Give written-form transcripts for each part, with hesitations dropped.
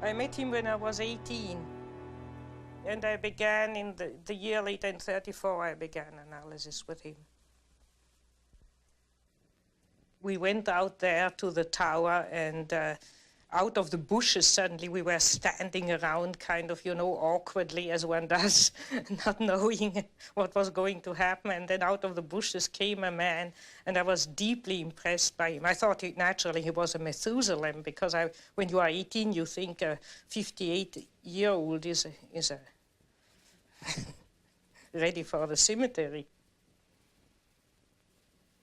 I met him when I was 18. And I began in the year later, in 1934, I began analysis with him. We went out there to the tower, and out of the bushes, suddenly we were standing around kind of, awkwardly as one does, not knowing what was going to happen. And then out of the bushes came a man, and I was deeply impressed by him. I thought naturally he was a Methuselah, because when you are 18, you think a 58-year-old is a ready for the cemetery.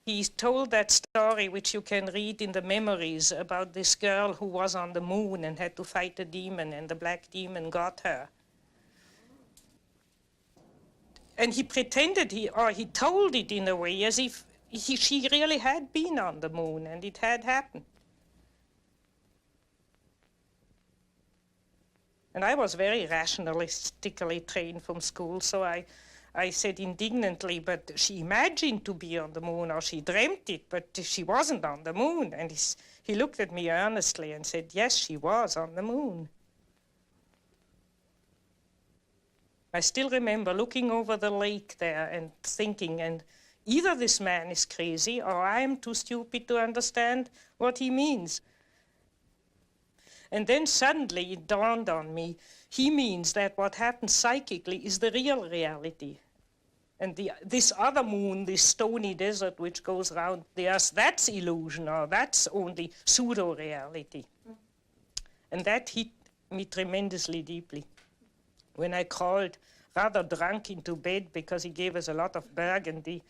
He told that story, which you can read in the memories, about this girl who was on the moon and had to fight a demon, and the black demon got her. And he pretended, he told it in a way as if she really had been on the moon and it had happened. And I was very rationalistically trained from school, so I said indignantly, but she imagined to be on the moon, or she dreamt it, but she wasn't on the moon. And he looked at me earnestly and said, yes, she was on the moon. I still remember looking over the lake there and thinking, and either this man is crazy or I am too stupid to understand what he means. And then suddenly it dawned on me, he means that what happens psychically is the real reality. And this other moon, this stony desert which goes around the earth, that's illusion, or that's only pseudo-reality. And that hit me tremendously deeply. When I crawled rather drunk into bed because he gave us a lot of Burgundy,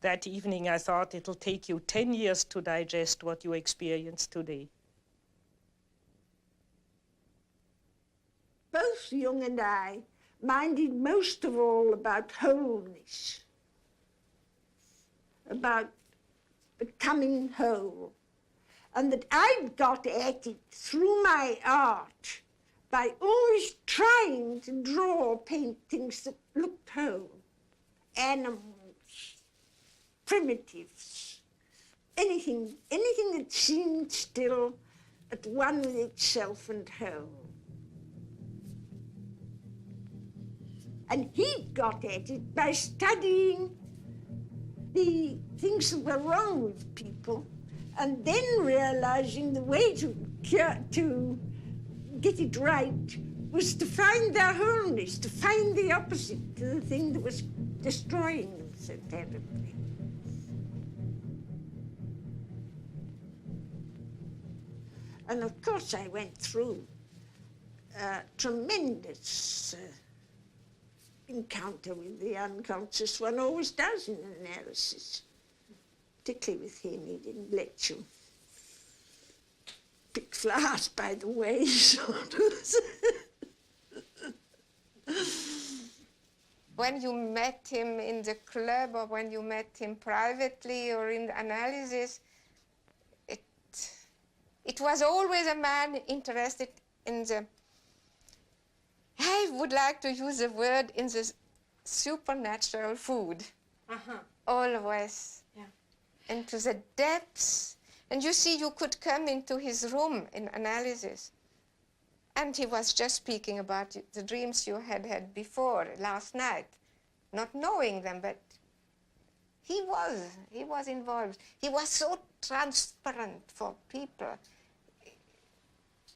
that evening I thought it'll take you 10 years to digest what you experience today. Both Jung and I minded most of all about wholeness, about becoming whole, and that I'd got at it through my art by always trying to draw paintings that looked whole, animals, primitives, anything that seemed still at one with itself and whole. And he got at it by studying the things that were wrong with people, and then realizing the way to get it right was to find their wholeness, to find the opposite to the thing that was destroying them so terribly. And of course I went through a tremendous encounter with the unconscious. One always does in analysis. Particularly with him, he didn't let you pick flowers by the way, sort of. When you met him in the club, or when you met him privately or in analysis, it was always a man interested in the, I would like to use the word, in the supernatural food. Always. Yeah. And to the depths. And you see, you could come into his room in analysis, and he was just speaking about the dreams you had before, last night, not knowing them, but he was involved. He was so transparent for people.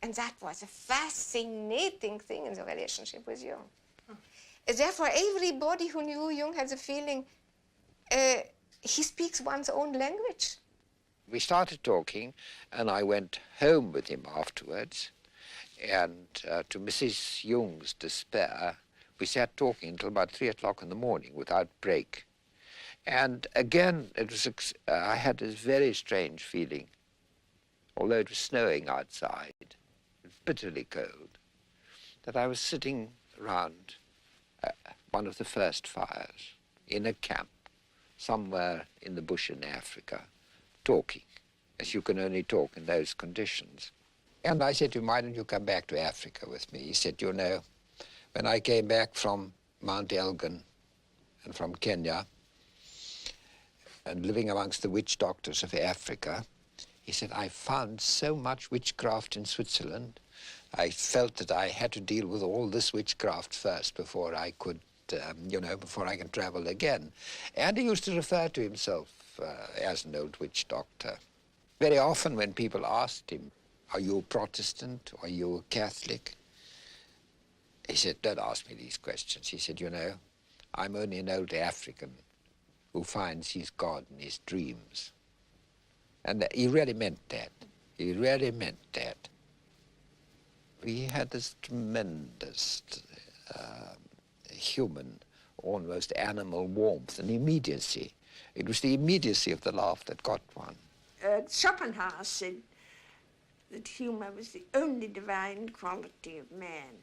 And that was a fascinating thing in the relationship with Jung. Therefore, everybody who knew Jung had the feeling he speaks one's own language. We started talking, and I went home with him afterwards. And to Mrs. Jung's despair, we sat talking until about 3 o'clock in the morning without break. And again, I had this very strange feeling, although it was snowing outside, bitterly cold, that I was sitting around one of the first fires in a camp somewhere in the bush in Africa, talking, as you can only talk in those conditions. And I said to him, why don't you come back to Africa with me? He said, you know, when I came back from Mount Elgon and from Kenya and living amongst the witch doctors of Africa, he said, I found so much witchcraft in Switzerland I felt that I had to deal with all this witchcraft first before I could, before I can travel again. And he used to refer to himself as an old witch doctor. Very often when people asked him, are you a Protestant? Are you a Catholic? He said, don't ask me these questions. He said, I'm only an old African who finds his God in his dreams. And he really meant that. He really meant that. He had this tremendous human, almost animal warmth and immediacy. It was the immediacy of the laugh that got one. Schopenhauer said that humour was the only divine quality of man.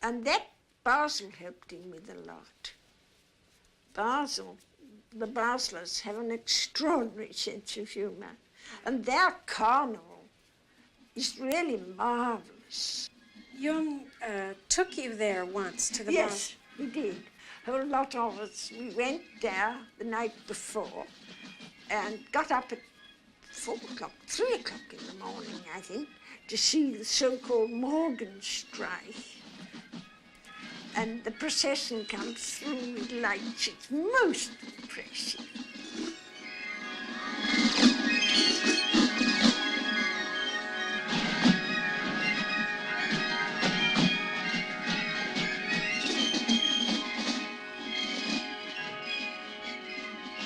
And that Basel helped him with a lot. The Baselers have an extraordinary sense of humour, and their carnival is really marvellous. Jung took you there once to the Yes, he did. A whole lot of us. We went there the night before and got up at 4 o'clock, 3 o'clock in the morning, I think, to see the so-called Morgenstreich. And the procession comes through with lights. It's most impressive.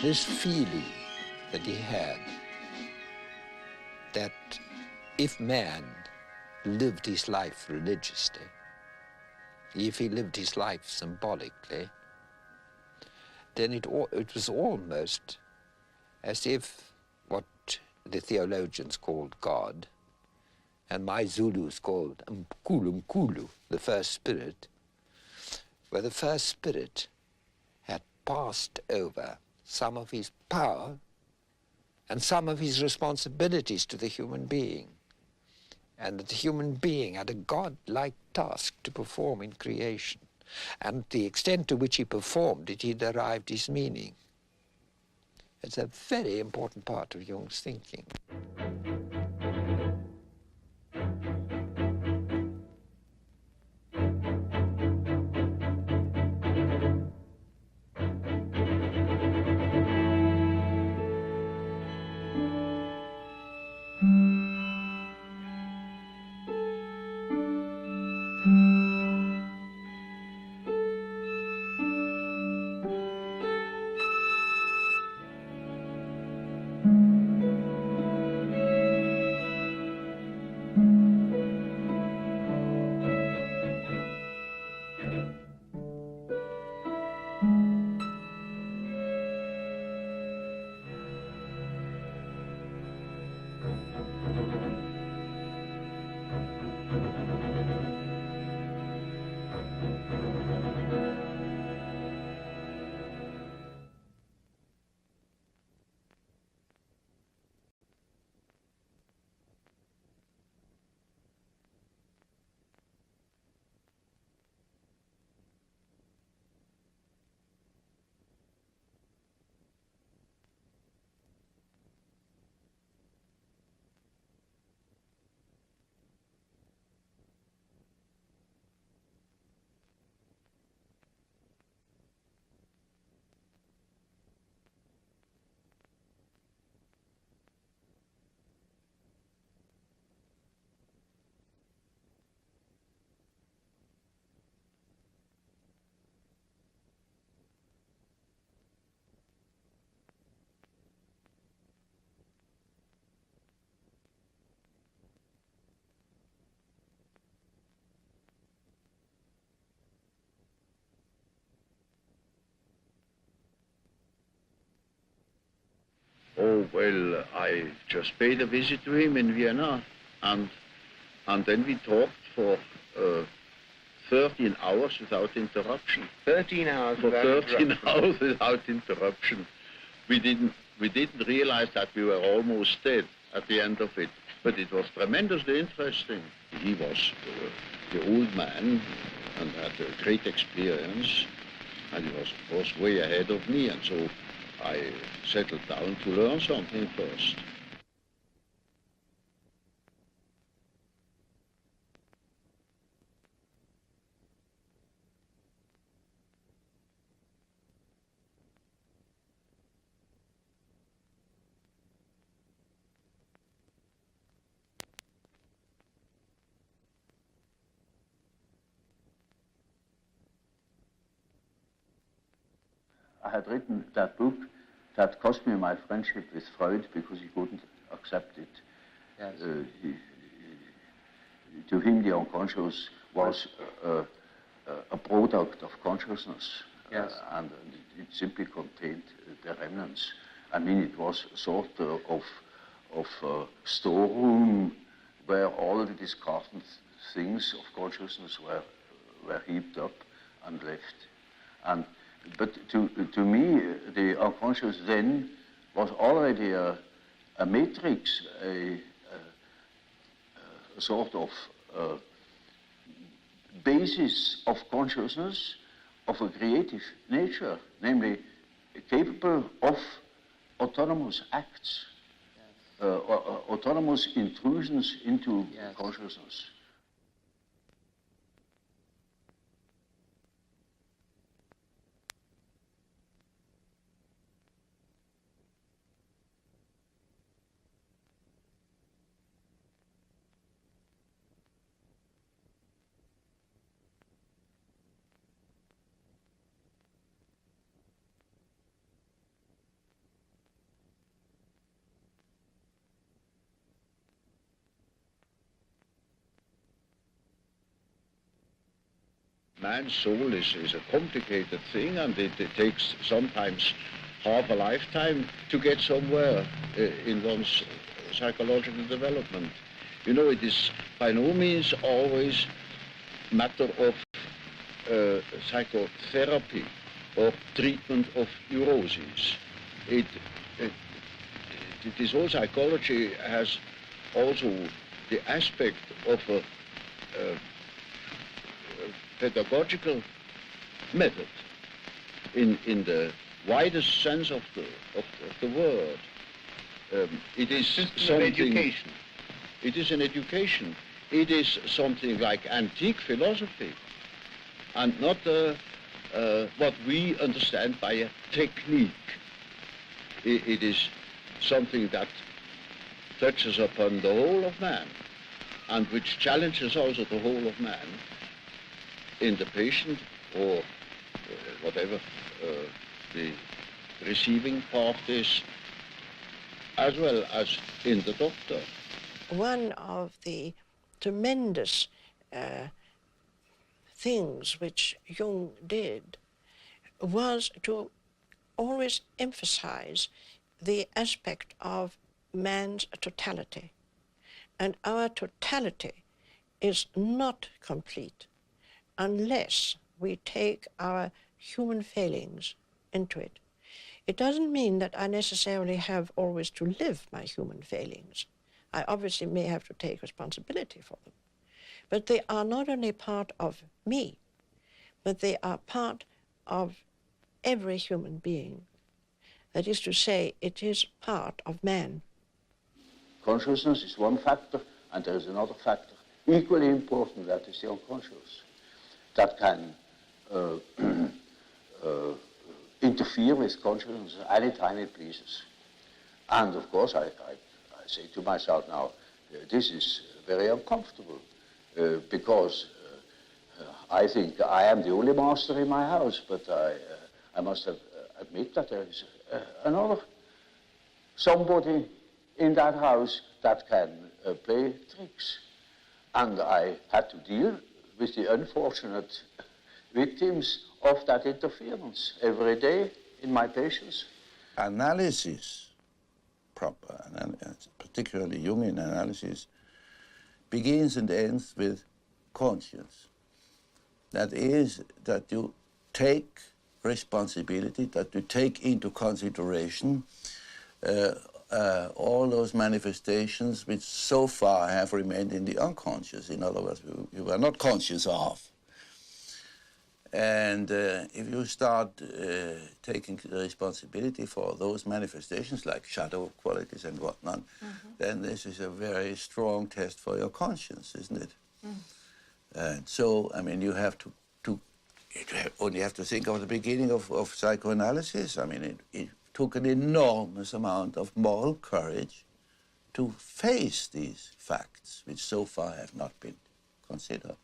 This feeling that he had, that if man lived his life religiously, if he lived his life symbolically, then it was almost as if what the theologians called God, and my Zulus called Mkulu, the first spirit, where the first spirit had passed over some of his power and some of his responsibilities to the human being, and that the human being had a God-like task to perform in creation, and the extent to which he performed it, he derived his meaning. It's a very important part of Jung's thinking. Oh, well, I just paid a visit to him in Vienna, and then we talked for 13 hours without interruption. 13 hours for 13 hours without interruption. We didn't realize that we were almost dead at the end of it, but it was tremendously interesting. He was the old man and had a great experience, and he was, of course, way ahead of me, and so I settled down to learn something first. I had written that book that cost me my friendship with Freud because he couldn't accept it. Yes. To him, the unconscious was a product of consciousness, yes. And it simply contained the remnants. I mean, it was sort of storeroom where all the discarded things of consciousness were heaped up and left. But to me, the unconscious then was already a matrix, a sort of basis of consciousness of a creative nature, namely capable of autonomous acts, yes. Autonomous intrusions into yes. consciousness. Man's soul is a complicated thing, and it takes sometimes half a lifetime to get somewhere in one's psychological development. You know, it is by no means always matter of psychotherapy or treatment of neuroses. It is all psychology has also the aspect of a pedagogical method in the widest sense of the word. It is something. Education. It is an education. It is something like antique philosophy, and not what we understand by a technique. It is something that touches upon the whole of man, and which challenges also the whole of man in the patient or whatever the receiving part is, as well as in the doctor. One of the tremendous things which Jung did was to always emphasize the aspect of man's totality. And our totality is not complete unless we take our human failings into it. It doesn't mean that I necessarily have always to live my human failings. I obviously may have to take responsibility for them. But they are not only part of me, but they are part of every human being. That is to say, it is part of man. Consciousness is one factor, and there is another factor equally important, that is the unconscious, that can interfere with consciousness any time it pleases. And of course, I say to myself now, this is very uncomfortable because I think I am the only master in my house, but I must admit that there is another somebody in that house that can play tricks. And I had to deal with the unfortunate victims of that interference every day in my patients. Analysis, proper, particularly Jungian analysis, begins and ends with conscience. That is, that you take responsibility, that you take into consideration all those manifestations which so far have remained in the unconscious. In other words, you were not conscious of. And if you start taking responsibility for those manifestations, like shadow qualities and whatnot, then this is a very strong test for your conscience, isn't it? And so, I mean, you have to only have to think of the beginning of psychoanalysis. I mean, it took an enormous amount of moral courage to face these facts, which so far have not been considered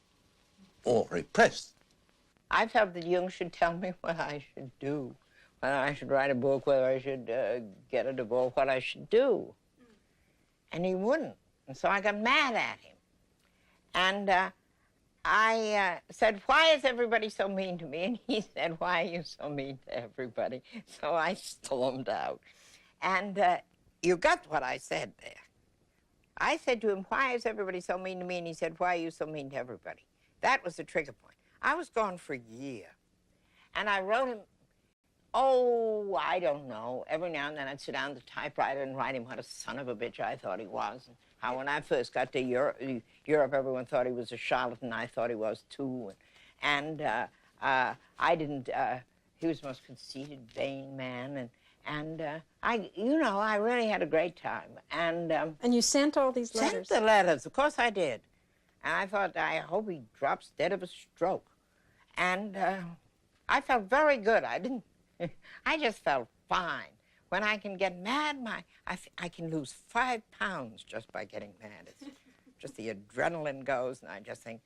or repressed. I felt that Jung should tell me what I should do, whether I should write a book, whether I should get a divorce, what I should do. And he wouldn't. And so I got mad at him. And I said, why is everybody so mean to me? And he said, why are you so mean to everybody? So I stormed out. And you got what I said there. I said to him, why is everybody so mean to me? And he said, why are you so mean to everybody? That was the trigger point. I was gone for a year. And I wrote him, oh, I don't know. Every now and then I'd sit down at the typewriter and write him what a son of a bitch I thought he was. And how when I first got to Europe, everyone thought he was a charlatan. I thought he was too. And I didn't, he was the most conceited, vain man. And I really had a great time. And you sent all these letters? Sent the letters, of course I did. And I thought, I hope he drops dead of a stroke. And I felt very good. I just felt fine. When I can get mad, I can lose 5 pounds just by getting mad. It's just the adrenaline goes, and I just think,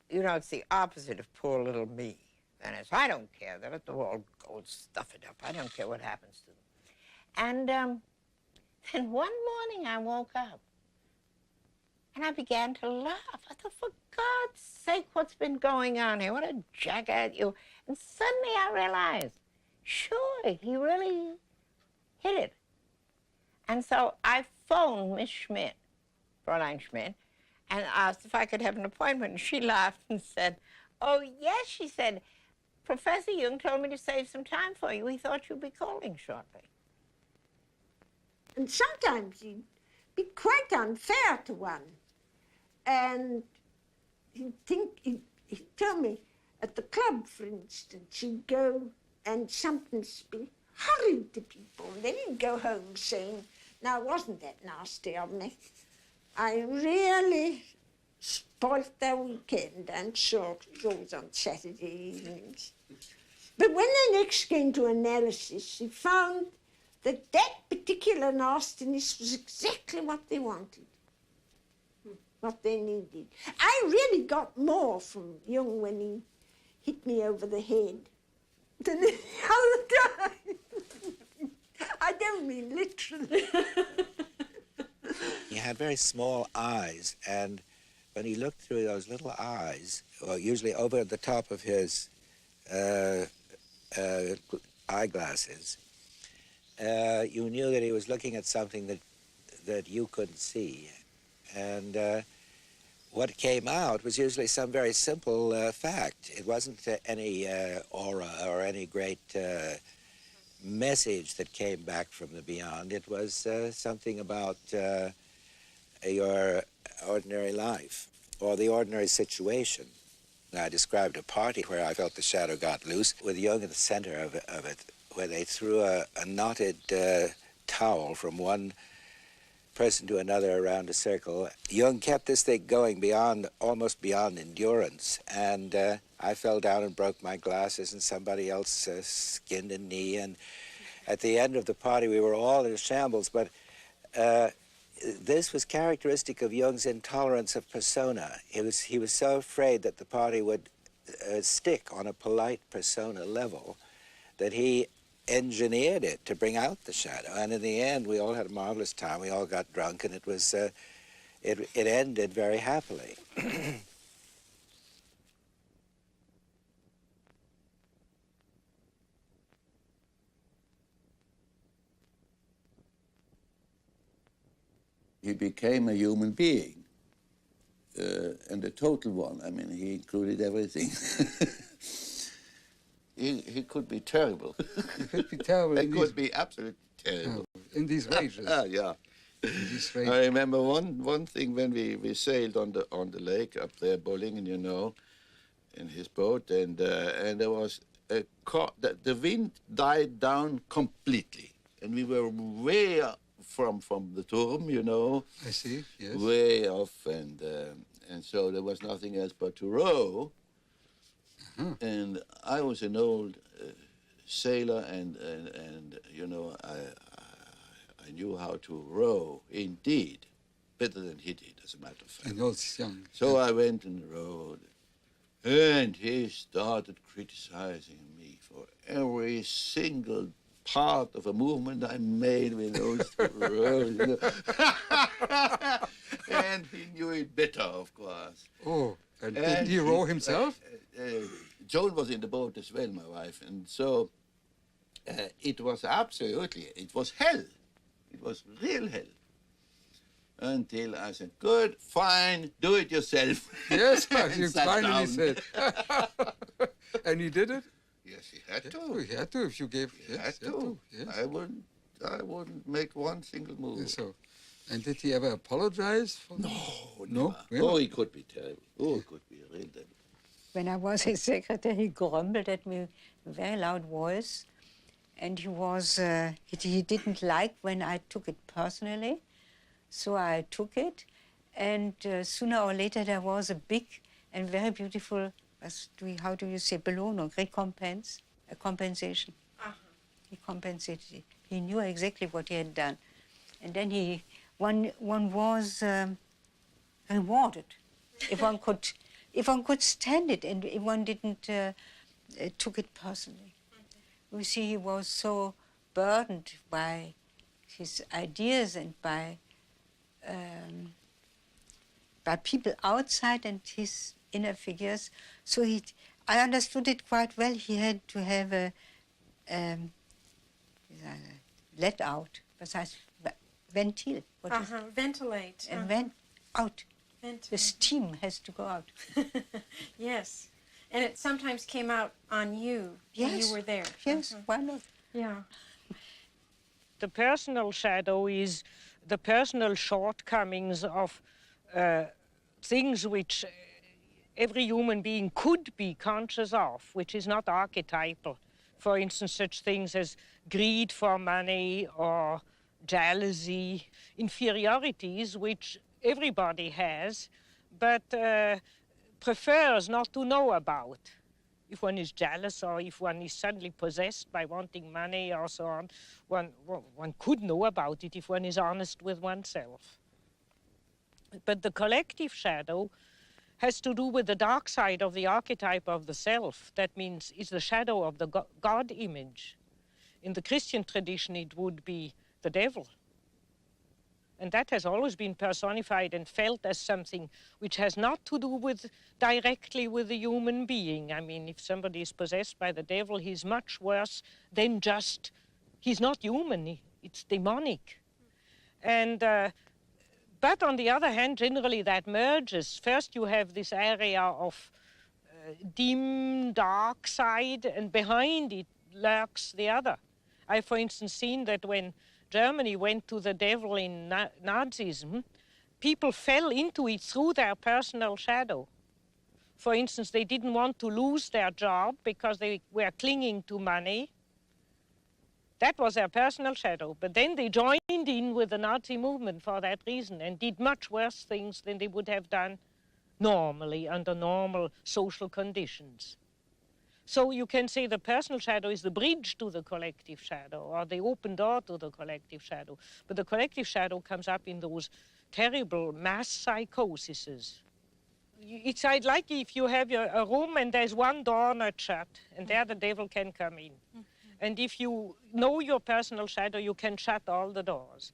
it's the opposite of poor little me. And I don't care. They let the world go and stuff it up. I don't care what happens to them. And then one morning I woke up, and I began to laugh. I thought, for God's sake, what's been going on here? What a jackass you. And suddenly I realized, sure, he really hit it. And so I phoned Miss Schmidt, Fräulein Schmidt, and asked if I could have an appointment. And she laughed and said, oh, yes, she said, Professor Jung told me to save some time for you. He thought you'd be calling shortly. And sometimes he'd be quite unfair to one. And he'd tell me, at the club, for instance, he'd go and something's been horrid to people. And then he'd go home saying, now, wasn't that nasty of me? I really spoilt their weekend, and sure, it was always on Saturday evenings. But when they next came to analysis, he found that that particular nastiness was exactly what they wanted, what they needed. I really got more from Jung when he hit me over the head than any other time. I don't mean literally. He had very small eyes, and when he looked through those little eyes, well, usually over the top of his eyeglasses, you knew that he was looking at something that you couldn't see. And what came out was usually some very simple fact. It wasn't any aura or any great message that came back from the beyond. It was something about your ordinary life or the ordinary situation. I described a party where I felt the shadow got loose with Jung in the center of it, where they threw a knotted towel from one person to another around a circle. Jung kept this thing going almost beyond endurance, and I fell down and broke my glasses, and somebody else skinned a knee, and at the end of the party we were all in shambles, but this was characteristic of Jung's intolerance of persona. He was so afraid that the party would stick on a polite persona level that he engineered it to bring out the shadow. And in the end, we all had a marvelous time. We all got drunk, and it was it ended very happily. He became a human being, and a total one. I mean, he included everything. He could be terrible. He could be terrible. He could be absolutely terrible. In these ranges. Yeah. In these ranges. I remember one thing when we sailed on the lake up there, Bollingen, you know, in his boat, and there was a the wind died down completely, and we were way up from the Turm, you know. I see. Yes. Way off, and so there was nothing else but to row. And I was an old sailor, and you know, I knew how to row, indeed, better than he did, as a matter of fact. And also young. So I went and rowed, And he started criticizing me for every single part of a movement I made with those two rows. You know. And he knew it better, of course. Oh, and did he row himself? Joan was in the boat as well, my wife, and so it was absolutely, it was hell. It was real hell. Until I said, good, fine, do it yourself. Yes, you finally said. And he did it? Yes, he had to. Oh, he had to if you gave. He Yes, had to. Yes. I wouldn't make one single move. So, and did he ever apologize for No, no. Really? Oh, he could be terrible. Oh, he could be real terrible. When I was his secretary, he grumbled at me in a very loud voice. And he was, he didn't like when I took it personally. So I took it. And sooner or later, there was a big and very beautiful, how do you say, Belohnung, recompense, a compensation. He compensated it. He knew exactly what he had done. And then one was rewarded if one could stand it and if one didn't took it personally. You see, he was so burdened by his ideas and by people outside and his inner figures. So I understood it quite well. He had to have a let out, besides ventil. Ventilate. And vent out. Ventilate. The steam has to go out. Yes. And it sometimes came out on you when you were there. Yes, why not? Yeah. The personal shadow is the personal shortcomings of things which every human being could be conscious of, which is not archetypal. For instance, such things as greed for money or jealousy, inferiorities which everybody has, but prefers not to know about. If one is jealous or if one is suddenly possessed by wanting money or so on, one could know about it if one is honest with oneself. But the collective shadow has to do with the dark side of the archetype of the self. That means it's the shadow of the God image. In the Christian tradition, it would be the devil. And that has always been personified and felt as something which has not to do directly with the human being. I mean, if somebody is possessed by the devil, he's much worse than just, he's not human, it's demonic. And, but on the other hand, generally that merges. First you have this area of dim, dark side, and behind it lurks the other. I've, for instance, seen that when Germany went to the devil in Nazism, people fell into it through their personal shadow. For instance, they didn't want to lose their job because they were clinging to money. That was their personal shadow. But then they joined in with the Nazi movement for that reason and did much worse things than they would have done normally under normal social conditions. So you can say the personal shadow is the bridge to the collective shadow, or the open door to the collective shadow. But the collective shadow comes up in those terrible mass psychoses. It's like if you have a room and there's one door not shut, and there the devil can come in. And if you know your personal shadow, you can shut all the doors.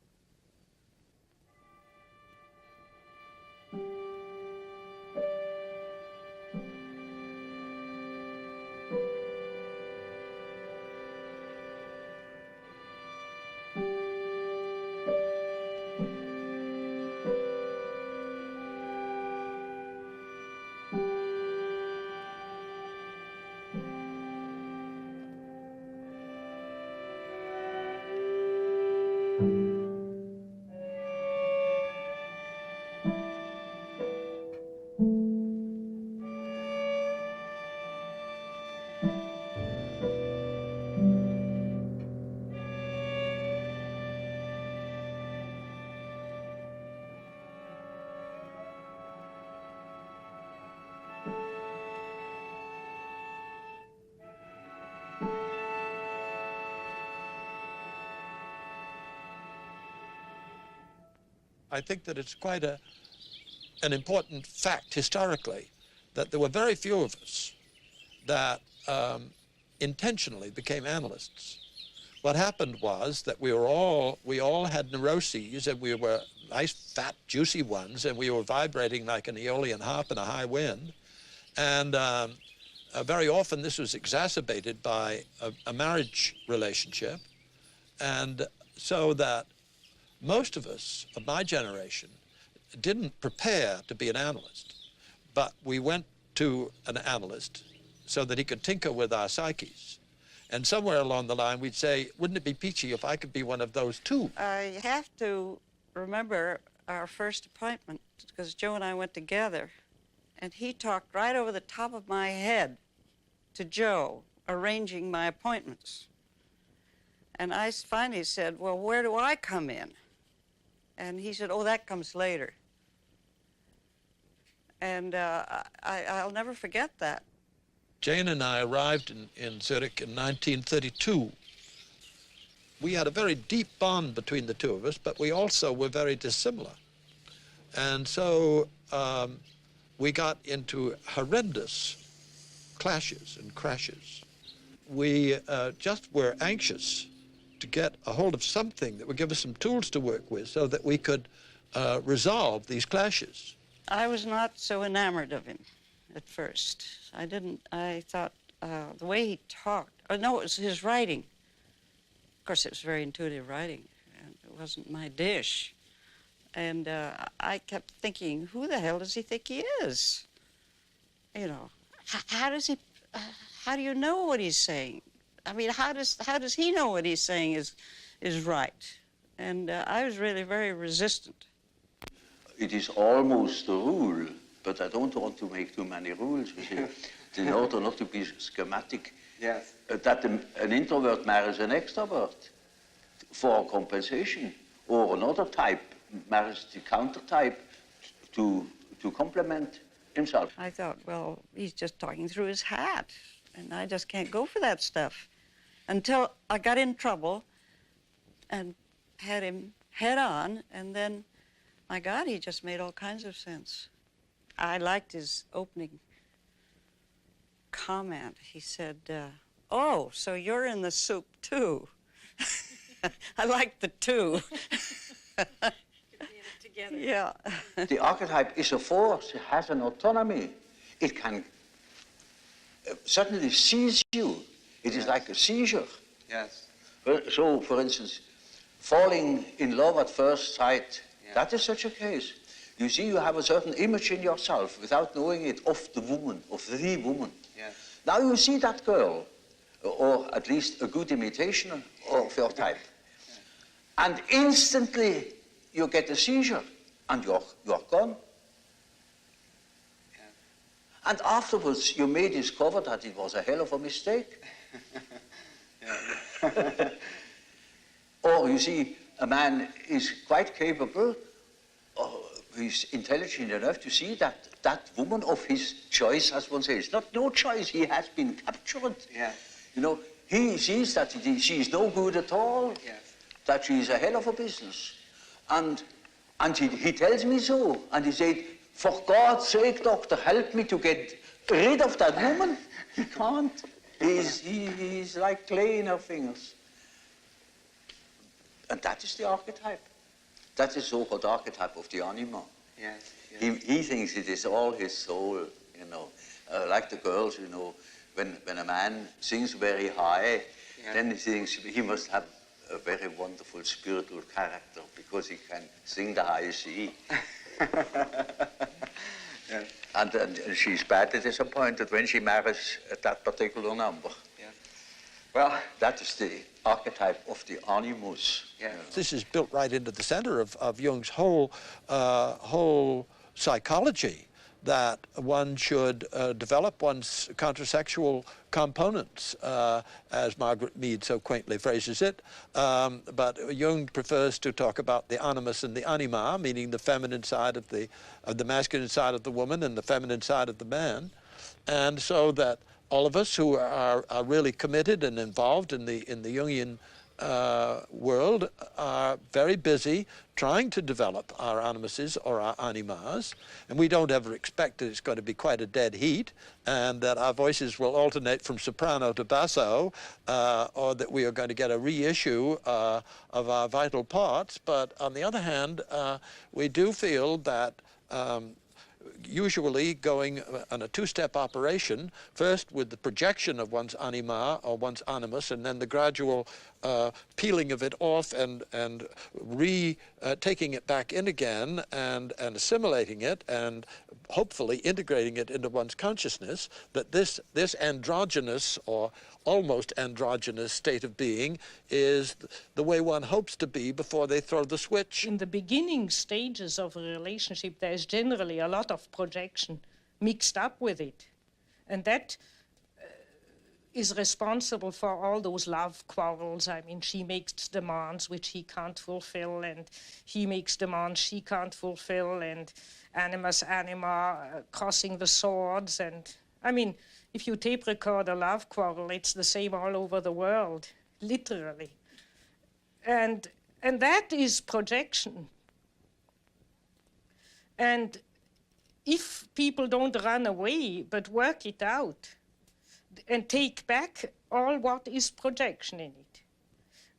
I think that it's quite an important fact historically that there were very few of us that intentionally became analysts. What happened was that we all had neuroses, and we were nice, fat, juicy ones, and we were vibrating like an aeolian harp in a high wind. And very often this was exacerbated by a marriage relationship. And so that most of us of my generation didn't prepare to be an analyst, but we went to an analyst so that he could tinker with our psyches. And somewhere along the line, we'd say, wouldn't it be peachy if I could be one of those too? I have to remember our first appointment, because Joe and I went together, and he talked right over the top of my head to Joe, arranging my appointments. And I finally said, well, where do I come in? And he said, oh, that comes later. And I'll never forget that. Jane and I arrived in Zurich in 1932. We had a very deep bond between the two of us, but we also were very dissimilar. And so we got into horrendous clashes and crashes. We just were anxious to get a hold of something that would give us some tools to work with so that we could resolve these clashes. I was not so enamored of him at first. I thought the way he talked, no, it was his writing. Of course, it was very intuitive writing, and it wasn't my dish. And I kept thinking, who the hell does he think he is? You know, how do you know what he's saying? I mean, how does he know what he's saying is right? And I was really very resistant. It is almost a rule, but I don't want to make too many rules, you see, in order not to be schematic. Yes. That an introvert marries an extrovert for compensation, or another type marries the counter type to complement himself. I thought, well, he's just talking through his hat, and I just can't go for that stuff. Until I got in trouble and had him head on, and then, my God, he just made all kinds of sense. I liked his opening comment. He said, oh, so you're in the soup too. I like the two. Together. Yeah. The archetype is a force, it has an autonomy. It can suddenly seize you. It is like a seizure. Yes. So, for instance, falling in love at first sight, that is such a case. You see, you have a certain image in yourself without knowing it of the woman, of the woman. Yes. Now you see that girl, or at least a good imitation of your type, and instantly you get a seizure, and you're gone. Yeah. And afterwards, you may discover that it was a hell of a mistake. Or you see, a man is quite capable, he's intelligent enough to see that that woman of his choice, as one says, not no choice, he has been captured. Yeah. You know, he sees that she is no good at all, yes. that she is a hell of a business. And he tells me so, and he said, for God's sake, doctor, help me to get rid of that woman. He can't. He's like clay in her fingers. And that is the archetype. That is the so-called archetype of the anima. Yes, yes. He thinks it is all his soul, you know. Like the girls, you know, when a man sings very high, then he thinks he must have a very wonderful spiritual character because he can sing the high C. Yes. And she's badly disappointed when she marries that particular number. Yes. Well, that is the archetype of the animus. Yeah. This is built right into the center of Jung's whole psychology, that one should develop one's countersexual components, as Margaret Mead so quaintly phrases it. But Jung prefers to talk about the animus and the anima, meaning the feminine side of the masculine side of the woman and the feminine side of the man. And so that all of us who are really committed and involved in the Jungian world are very busy trying to develop our animuses or our animas, and we don't ever expect that it's going to be quite a dead heat and that our voices will alternate from soprano to basso, or that we are going to get a reissue of our vital parts. But on the other hand, we do feel that usually going on a two-step operation, first with the projection of one's anima or one's animus, and then the gradual peeling of it off and taking it back in again and assimilating it and hopefully integrating it into one's consciousness, that this androgynous or almost androgynous state of being is the way one hopes to be before they throw the switch. In the beginning stages of a relationship, there is generally a lot of projection mixed up with it. And that is responsible for all those love quarrels. I mean, she makes demands which he can't fulfill, and he makes demands she can't fulfill, and animus anima crossing the swords. And I mean, if you tape record a love quarrel, it's the same all over the world, literally. And that is projection. And if people don't run away, but work it out and take back all what is projection in it,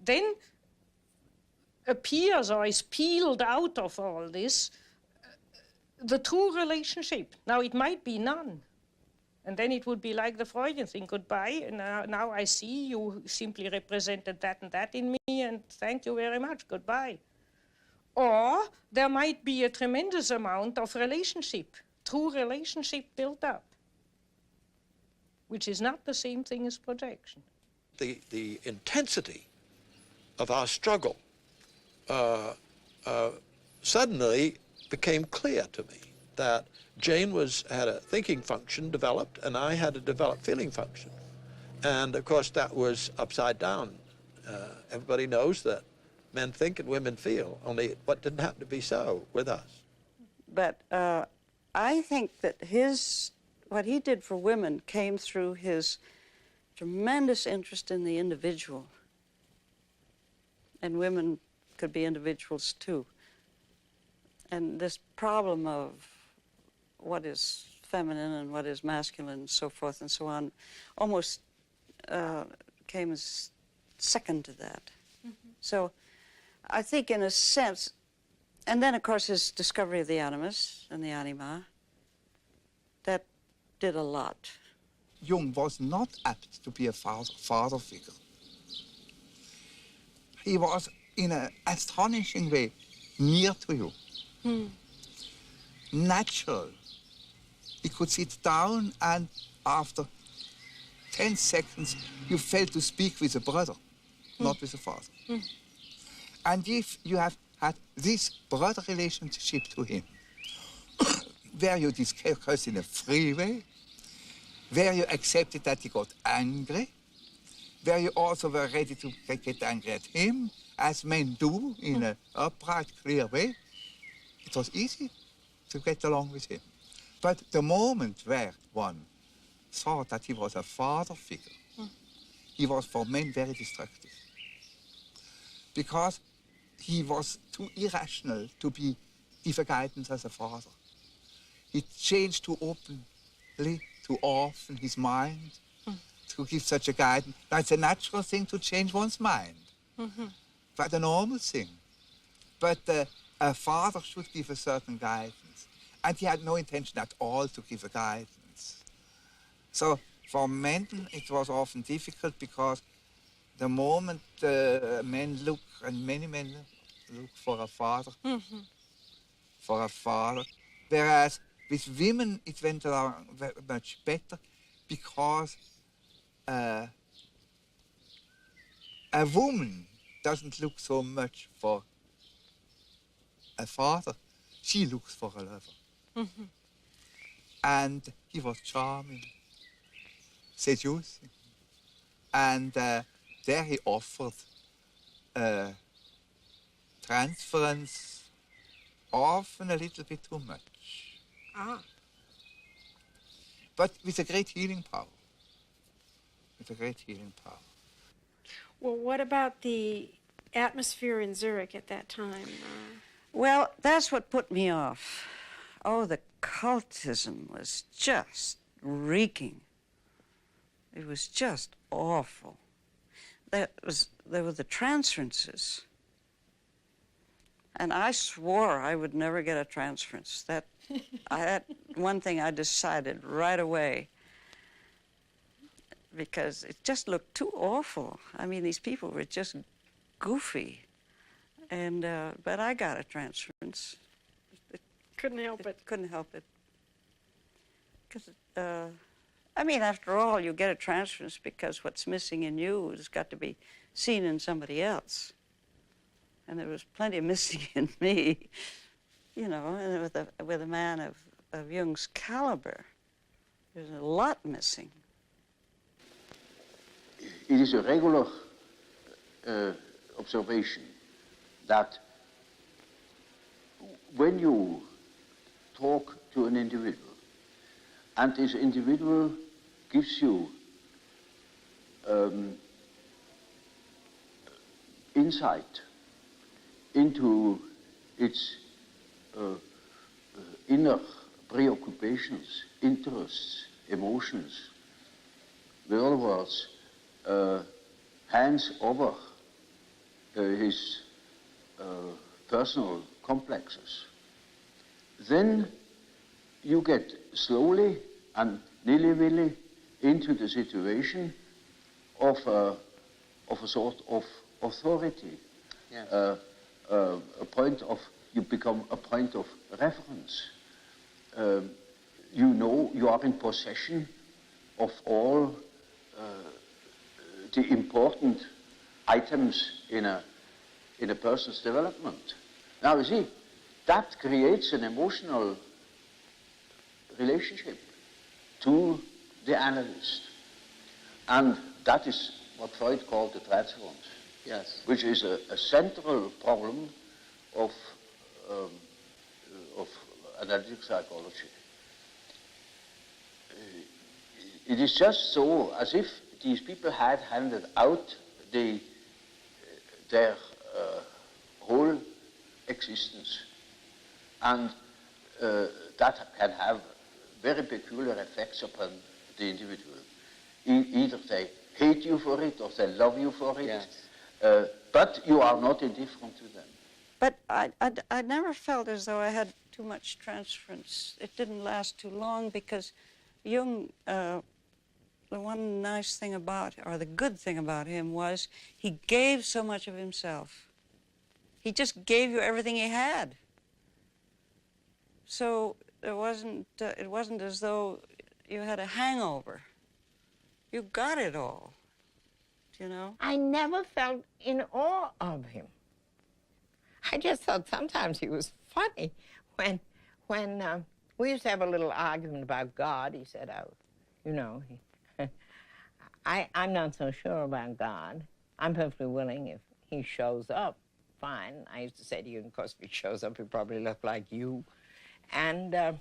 then appears or is peeled out of all this the true relationship. Now, it might be none. And then it would be like the Freudian thing, goodbye, and now I see you simply represented that and that in me, and thank you very much, goodbye. Or there might be a tremendous amount of relationship, true relationship built up, which is not the same thing as projection. The intensity of our struggle suddenly became clear to me that Jane had a thinking function developed, and I had a developed feeling function. And of course, that was upside down. Everybody knows that men think and women feel, only what didn't happen to be so with us. But I think that what he did for women came through his tremendous interest in the individual. And women could be individuals too. And this problem of what is feminine and what is masculine and so forth and so on almost came as second to that. Mm-hmm. So I think in a sense, and then of course his discovery of the animus and the anima, that did a lot. Jung was not apt to be a father figure. He was in an astonishing way near to you. Natural. He could sit down and after 10 seconds you felt to speak with a brother, not with a father. And if you have had this brother relationship to him, where you discussed in a free way, where you accepted that he got angry, where you also were ready to get angry at him, as men do in an upright, clear way, it was easy to get along with him. But the moment where one thought that he was a father figure, he was for men very destructive. Because he was too irrational to give a guidance as a father. He changed too openly, too often his mind to give such a guidance. Now, it's a natural thing to change one's mind. But a normal thing. But a father should give a certain guidance. And he had no intention at all to give a guidance. So for men, it was often difficult because the moment men look, and many men look for a father, whereas with women it went along much better because a woman doesn't look so much for a father, she looks for a lover. And he was charming, seducing, and there he offered transference, often a little bit too much. But with a great healing power. With a great healing power. Well, what about the atmosphere in Zurich at that time? Well, that's what put me off. Oh, the cultism was just reeking. It was just awful. There were the transferences. And I swore I would never get a transference. That one thing I decided right away, because it just looked too awful. I mean, these people were just goofy. And, but I got a transference. Couldn't help it. Couldn't help it. Because, I mean, after all, you get a transference because what's missing in you has got to be seen in somebody else. And there was plenty missing in me, you know, and with a man of Jung's caliber, there's a lot missing. It is a regular observation that when you talk to an individual, and this individual gives you insight into its inner preoccupations, interests, emotions. In other words, hands over his personal complexes. Then you get slowly and nilly-willy into the situation of a sort of authority. Yes. You become a point of reference. You know you are in possession of all the important items in a person's development. Now you see, that creates an emotional relationship to the analyst. And that is what Freud called the transference. Yes. Which is a central problem of analytic psychology. It is just so as if these people had handed out their whole existence, and that can have very peculiar effects upon the individual. Either they hate you for it or they love you for it. Yes. But you are not indifferent to them. But I never felt as though I had too much transference. It didn't last too long because Jung, the one nice thing about, or the good thing about him was he gave so much of himself. He just gave you everything he had. So it wasn't as though you had a hangover. You got it all, you know? I never felt in awe of him. I just thought sometimes he was funny. When we used to have a little argument about God, he said, oh, you know, I'm not so sure about God. I'm perfectly willing if he shows up, fine. I used to say to you, of course, if he shows up, he'll probably look like you. And, I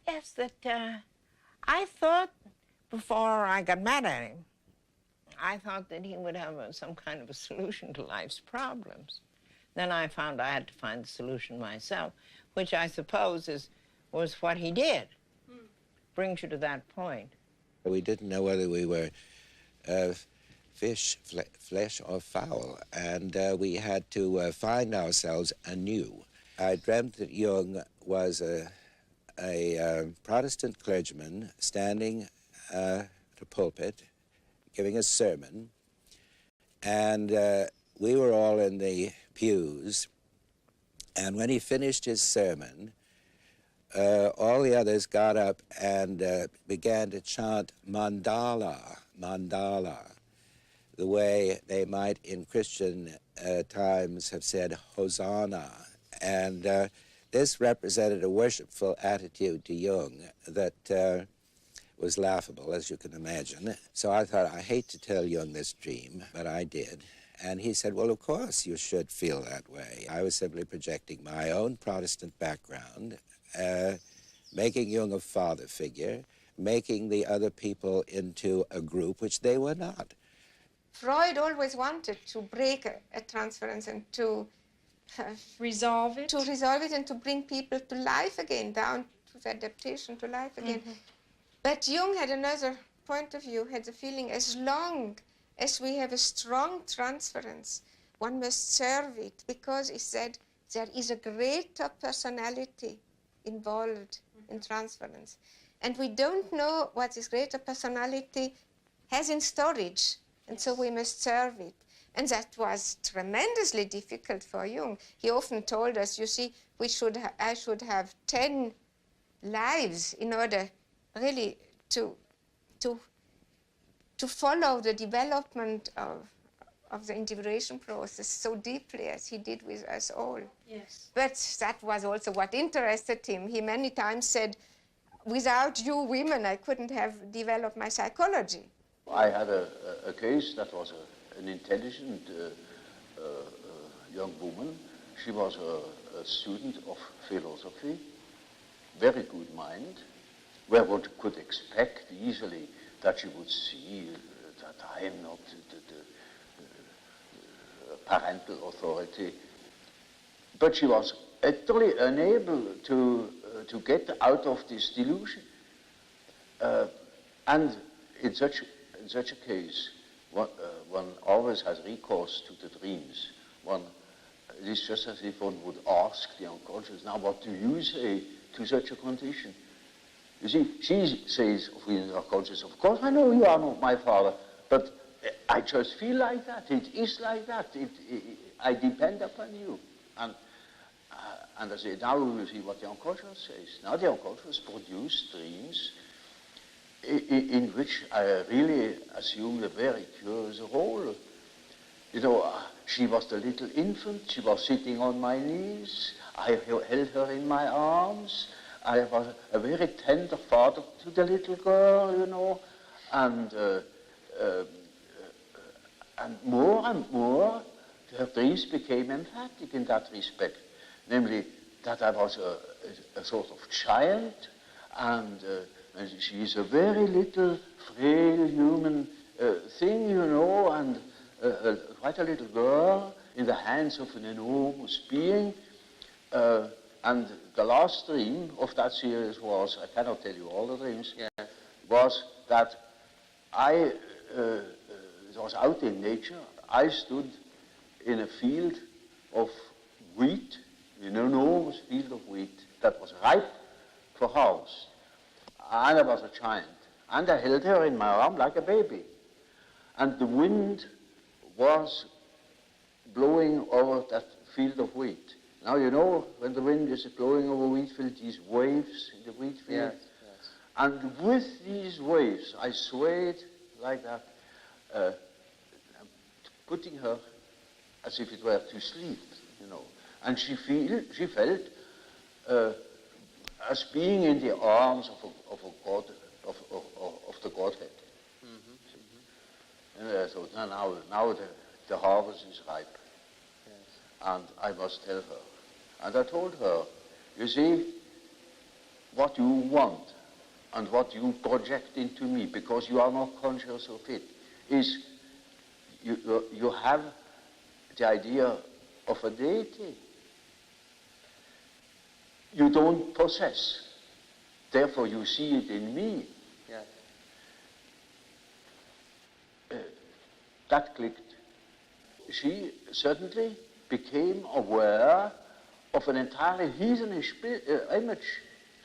guess that I thought before I got mad at him, I thought that he would have some kind of a solution to life's problems. Then I found I had to find the solution myself, which I suppose was what he did. Brings you to that point. We didn't know whether we were fish, flesh, or fowl, and we had to find ourselves anew. I dreamt that Jung was a Protestant clergyman standing at a pulpit giving a sermon, and we were all in the pews, and when he finished his sermon, all the others got up and began to chant mandala, mandala, the way they might in Christian times have said Hosanna. And this represented a worshipful attitude to Jung that was laughable, as you can imagine. So I thought, I hate to tell Jung this dream, but I did. And he said, well, of course you should feel that way. I was simply projecting my own Protestant background, making Jung a father figure, making the other people into a group which they were not. Freud always wanted to break a transference and to resolve it. To resolve it and to bring people to life again, down to the adaptation to life again. Mm-hmm. But Jung had another point of view, had the feeling as long as we have a strong transference, one must serve it, because he said there is a greater personality involved in transference. And we don't know what this greater personality has in storage, and so we must serve it. And that was tremendously difficult for Jung. He often told us, you see, I should have 10 lives in order really to follow the development of the individuation process so deeply as he did with us all. Yes. But that was also what interested him. He many times said, without you women, I couldn't have developed my psychology. I had a case that was an intelligent young woman. She was a student of philosophy, very good mind, where one could expect easily that she would see that I am not the parental authority. But she was utterly unable to get out of this delusion. And in such a case, one always has recourse to the dreams. It is just as if one would ask the unconscious, now what do you say to such a condition? You see, she says of the unconscious, of course I know you are not my father, but I just feel like that. It is like that. I depend upon you. And I say, now we will see what the unconscious says. Now the unconscious produces dreams in which I really assumed a very curious role. You know, she was the little infant, she was sitting on my knees, I held her in my arms, I was a very tender father to the little girl, you know, and more and more, her dreams became emphatic in that respect, namely that I was a sort of child, and she is a very little, frail human thing, you know, and quite a little girl in the hands of an enormous being. And the last dream of that series was, I cannot tell you all the dreams, was that it was out in nature. I stood in a field of wheat, an enormous field of wheat that was ripe for harvest. And I was a child. And I held her in my arm like a baby. And the wind was blowing over that field of wheat. Now, you know, when the wind is blowing over a wheat field, these waves in the wheat field. Yes, yes. And with these waves, I swayed like that, putting her as if it were to sleep, you know. And she felt as being in the arms of a God, of the Godhead. Mm-hmm. And I thought, now the harvest is ripe. Yes. And I must tell her. And I told her, you see, what you want and what you project into me, because you are not conscious of it, is you have the idea of a deity. You don't possess. Therefore, you see it in me. Yes. That clicked. She suddenly became aware of an entirely heathenish image.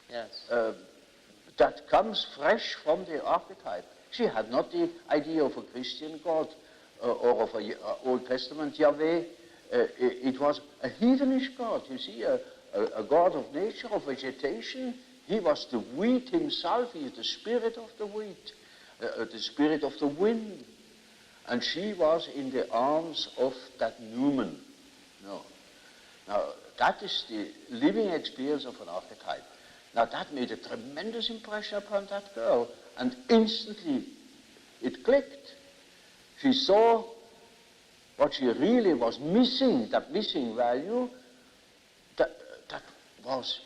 Yes. That comes fresh from the archetype. She had not the idea of a Christian God or of an Old Testament Yahweh. It was a heathenish God, you see, a God of nature, of vegetation. He was the wheat himself. He is the spirit of the wheat, the spirit of the wind. And she was in the arms of that Newman. No. Now, that is the living experience of an archetype. Now, that made a tremendous impression upon that girl, and instantly it clicked. She saw what she really was missing, that missing value, that was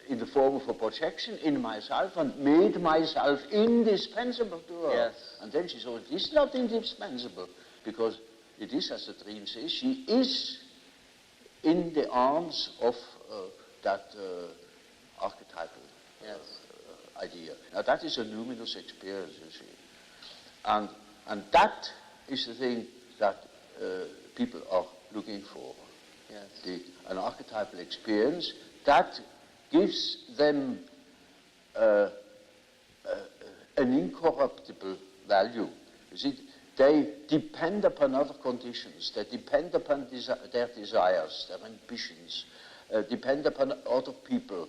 in the form of a projection in myself and made myself indispensable to her. Yes. And then she saw it is not indispensable, because it is, as the dream says, she is in the arms of that archetypal idea. Now that is a luminous experience, you see. And that is the thing that people are looking for. Yes. An archetypal experience that gives them an incorruptible value. You see, they depend upon other conditions. They depend upon their desires, their ambitions, depend upon other people,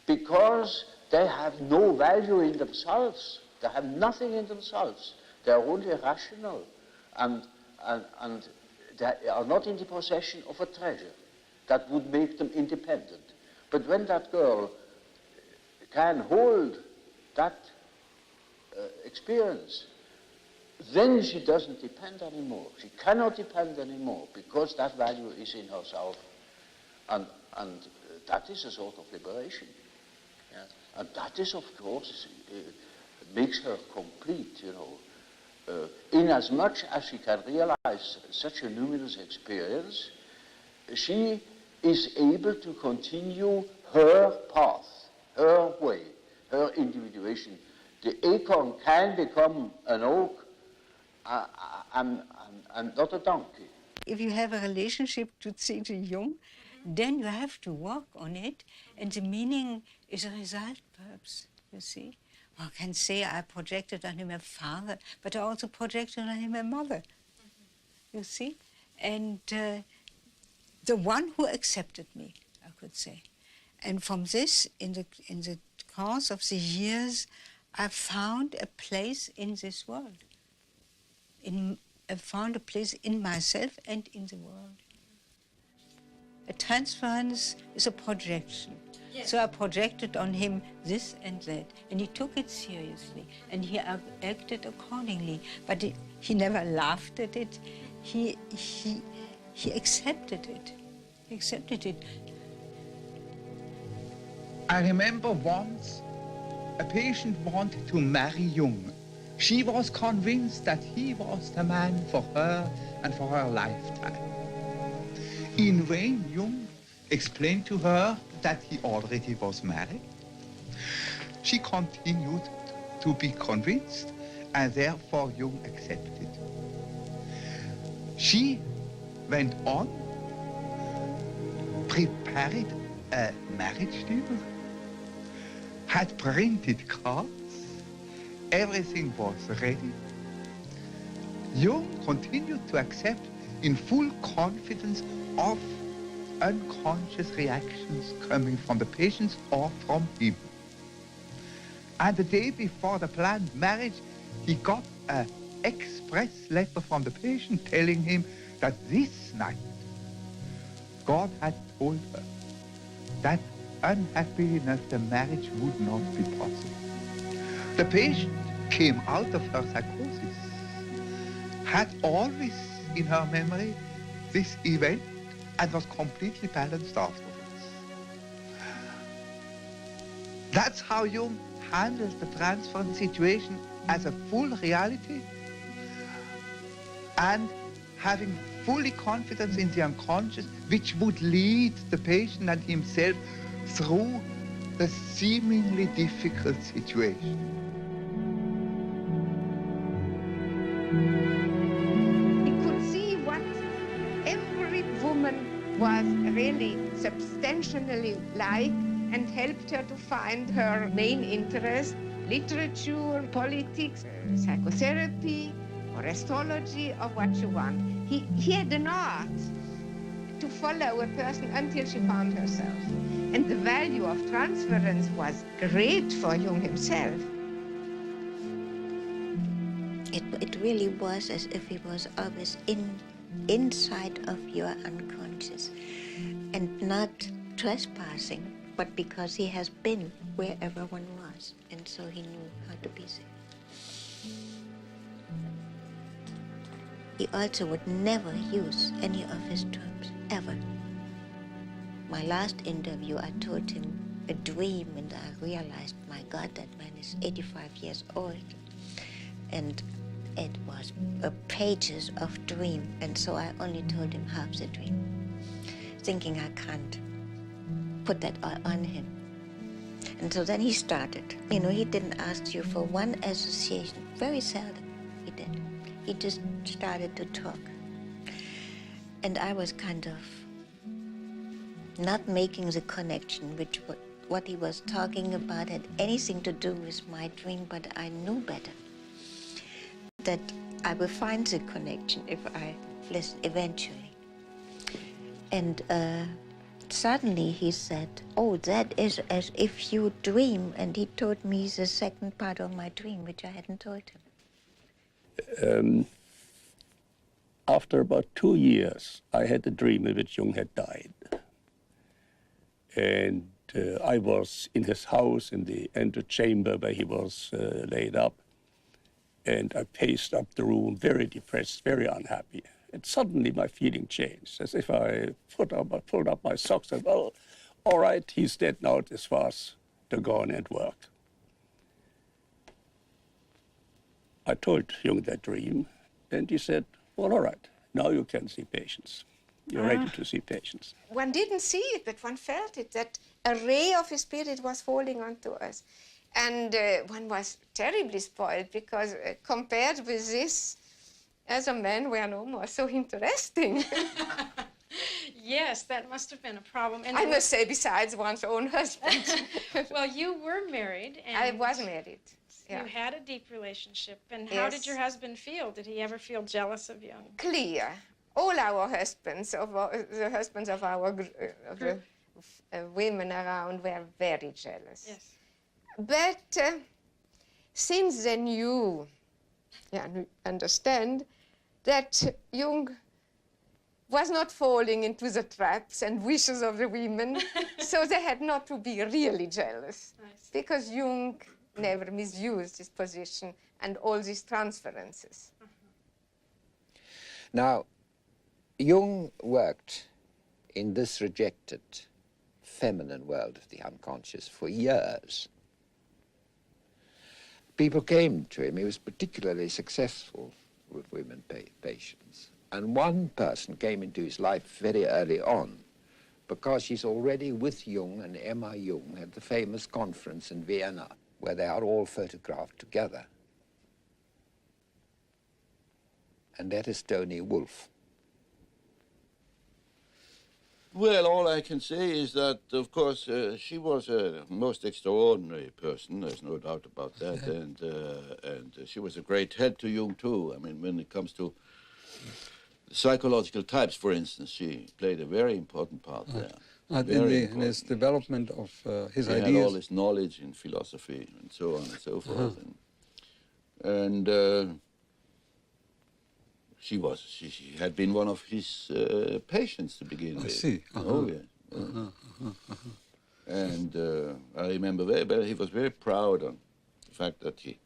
because they have no value in themselves. They have nothing in themselves. They are only rational, and they are not in the possession of a treasure that would make them independent. But when that girl can hold that experience, then she doesn't depend anymore. She cannot depend anymore, because that value is in herself. And that is a sort of liberation. Yes. And that is, of course, makes her complete, you know. Inasmuch as she can realize such a luminous experience, she is able to continue her path, her way, her individuation. The acorn can become an oak and not a donkey. If you have a relationship to Jung, then you have to work on it, and the meaning is a result, perhaps, you see. One can say I projected on him a father, but I also projected on him a mother, you see. And the one who accepted me, I could say. And from this, in the course of the years, I found a place in this world. I found a place in myself and in the world. A transference is a projection. Yes. So I projected on him this and that, and he took it seriously, and he acted accordingly. But he never laughed at it. He accepted it. He accepted it. I remember once a patient wanted to marry Jung. She was convinced that he was the man for her and for her lifetime. In vain, Jung explained to her that he already was married. She continued to be convinced, and therefore Jung accepted. She went on, prepared a marriage deal, had printed cards, everything was ready. Jung continued to accept in full confidence of unconscious reactions coming from the patients or from him. And the day before the planned marriage, he got an express letter from the patient telling him that this night God had told her that unhappily enough the marriage would not be possible. The patient came out of her psychosis, had always in her memory this event, and was completely balanced afterwards. That's how Jung handles the transference situation as a full reality, and having fully confidence in the unconscious, which would lead the patient and himself through the seemingly difficult situation. He could see what every woman was really substantially like, and helped her to find her main interest: literature, politics, psychotherapy, or astrology, or what you want. He had an art to follow a person until she found herself. And the value of transference was great for Jung himself. It really was as if he was always inside of your unconscious, and not trespassing, but because he has been where everyone was, and so he knew how to be there. he also would never use any of his terms, ever. My last interview, I told him a dream, and I realized, my God, that man is 85 years old. And it was pages of dream, and so I only told him half the dream, thinking I can't put that all on him. And so then he started. You know, he didn't ask you for one association, very seldom he did. He just started to talk. And I was kind of not making the connection, which what he was talking about had anything to do with my dream, but I knew better that I will find the connection if I listen eventually. And suddenly he said, oh, that is as if you dream, and he told me the second part of my dream, which I hadn't told him. After about 2 years, I had a dream in which Jung had died. And I was in his house in the antechamber where he was laid up. And I paced up the room, very depressed, very unhappy. And suddenly my feeling changed, as if I pulled up my socks and, well, all right, he's dead now, as far as to go on and work. I told Jung that dream, and he said, well, all right, now you can see patients. You're ready to see patients. One didn't see it, but one felt it, that a ray of his spirit was falling onto us. And one was terribly spoiled, because compared with this, as a man, we are no more so interesting. Yes, that must have been a problem. And I must say, besides one's own husband. Well, you were married. And I was married. You had a deep relationship. And how did your husband feel? Did he ever feel jealous of Jung? Clear. All our husbands, the husbands of the women around, were very jealous. Yes. But since they knew, understand, that Jung was not falling into the traps and wishes of the women, so they had not to be really jealous, because Jung never misused his position and all these transferences. Now, Jung worked in this rejected feminine world of the unconscious for years. People came to him. He was particularly successful with women patients. And one person came into his life very early on, because she's already with Jung and Emma Jung at the famous conference in Vienna, where they are all photographed together. And that is Tony Wolff. Well, all I can say is that, of course, she was a most extraordinary person. There's no doubt about that. And she was a great help to Jung, too. I mean, when it comes to psychological types, for instance, she played a very important part there. In his development of his ideas. He had all his knowledge in philosophy and so on and so forth. And she had been one of his patients to begin with. I see. Oh, yeah. And I remember very well, he was very proud of the fact that he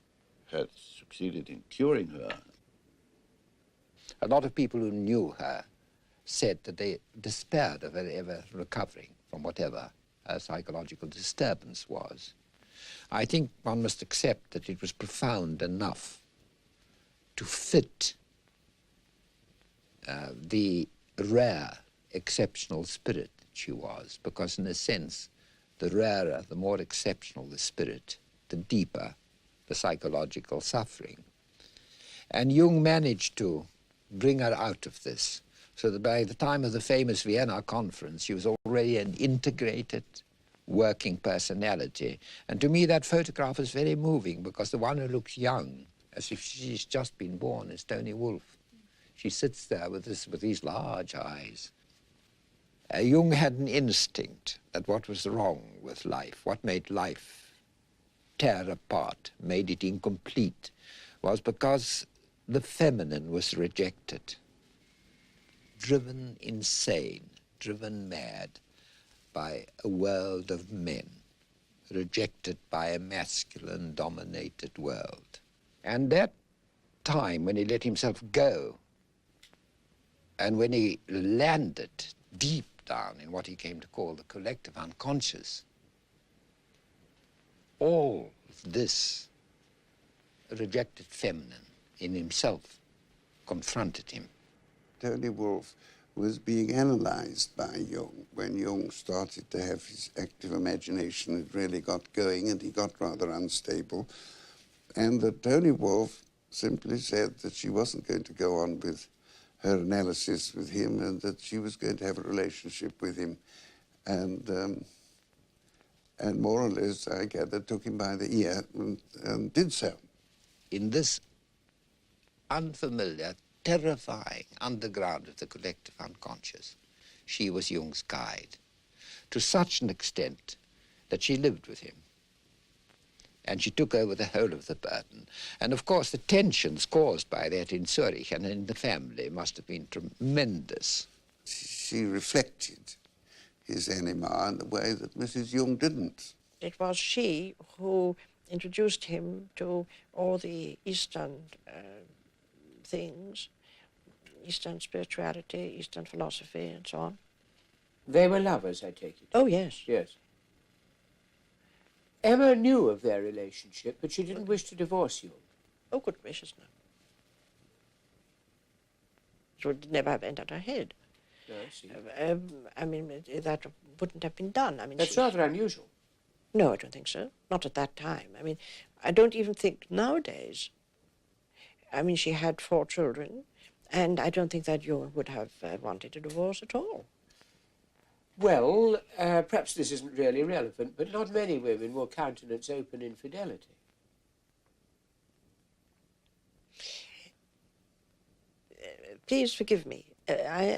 had succeeded in curing her. A lot of people who knew her said that they despaired of her ever recovering from whatever her psychological disturbance was. I think one must accept that it was profound enough to fit the rare, exceptional spirit that she was, because in a sense, the rarer, the more exceptional the spirit, the deeper the psychological suffering. And Jung managed to bring her out of this, so that by the time of the famous Vienna conference, she was already an integrated, working personality. And to me, that photograph is very moving, because the one who looks young, as if she's just been born, is Tony Wolff. She sits there with these large eyes. Jung had an instinct that what was wrong with life, what made life tear apart, made it incomplete, was because the feminine was rejected, driven insane, driven mad by a world of men, rejected by a masculine-dominated world. And that time when he let himself go And when he landed deep down in what he came to call the collective unconscious, all of this rejected feminine in himself confronted him. Tony Wolff was being analyzed by Jung. When Jung started to have his active imagination, it really got going and he got rather unstable. And that Tony Wolff simply said that she wasn't going to go on with her analysis with him and that she was going to have a relationship with him. And more or less, I gather, took him by the ear and did so. In this unfamiliar, terrifying underground of the collective unconscious, she was Jung's guide, to such an extent that she lived with him. And she took over the whole of the burden. And of course, the tensions caused by that in Zurich and in the family must have been tremendous. She reflected his anima in the way that Mrs. Jung didn't. It was she who introduced him to all the Eastern things, Eastern spirituality, Eastern philosophy, and so on. They were lovers, I take it? Oh, yes. Yes. Emma knew of their relationship, but she didn't wish to divorce you. Oh, good gracious, no. It would never have entered her head. No, I see. I mean, that wouldn't have been done. I mean, That's rather unusual. No, I don't think so. Not at that time. I mean, I don't even think nowadays. I mean, she had 4 children, and I don't think that Jung would have wanted a divorce at all. Well, perhaps this isn't really relevant, but not many women will countenance open infidelity. Please forgive me. I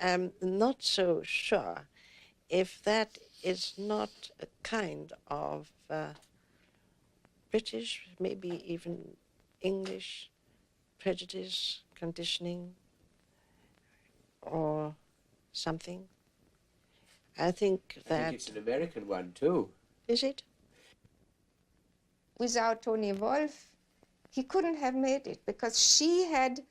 am not so sure if that is not a kind of British, maybe even English prejudice, conditioning, or something. I think that... I think it's an American one, too. Is it? Without Tony Wolff, he couldn't have made it, because she had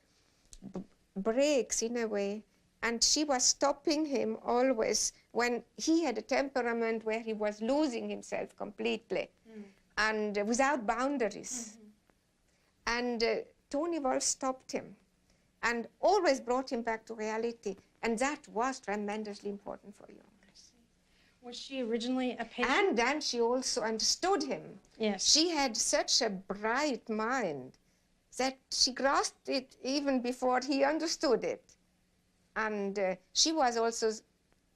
breaks in a way, and she was stopping him always when he had a temperament where he was losing himself completely and without boundaries. And Tony Wolff stopped him and always brought him back to reality, and that was tremendously important for Jung. Was she originally a patient? And then she also understood him. Yes. She had such a bright mind that she grasped it even before he understood it. And she was also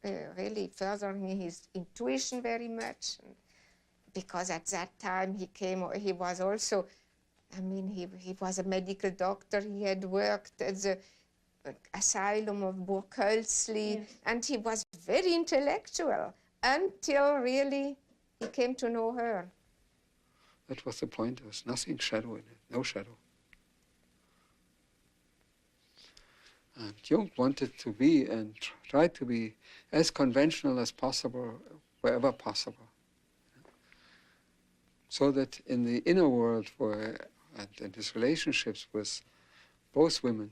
really furthering his intuition very much, because at that time he was also, I mean, he was a medical doctor. He had worked at the asylum of Burghölzli, yes. And he was very intellectual until really he came to know her. That was the point. There was nothing shadow in it, no shadow. And Jung wanted to be and tried to be as conventional as possible, wherever possible. So that in the inner world, and in his relationships with both women,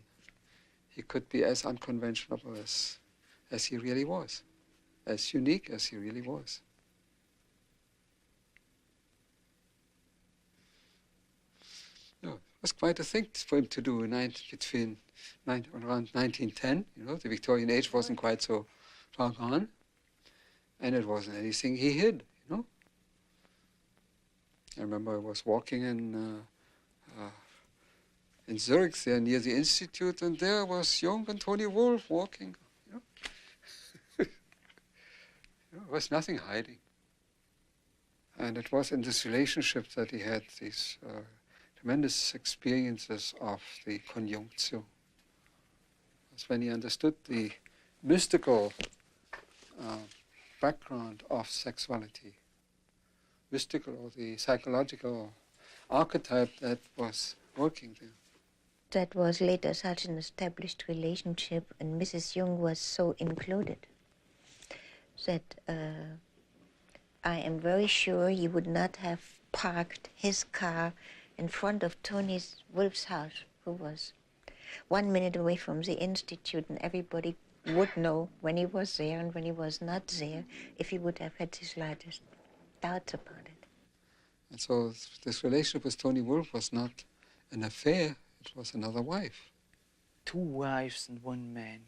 he could be as unconventional as he really was, as unique as he really was. No, it was quite a thing for him to do around 1910. You know, the Victorian age wasn't quite so far gone, and it wasn't anything he hid. You know, I remember I was walking in Zurich, there near the Institute, and there was Jung and Tony Wolff walking. You know? There was nothing hiding. And it was in this relationship that he had these tremendous experiences of the conjunction. That's when he understood the mystical background of sexuality, mystical or the psychological archetype that was working there. That was later such an established relationship, and Mrs. Jung was so included that I am very sure he would not have parked his car in front of Tony Wolff's house, who was 1 minute away from the institute, and everybody would know when he was there and when he was not there, if he would have had the slightest doubts about it. And so this relationship with Tony Wolff was not an affair, it was another wife. 2 wives and 1 man.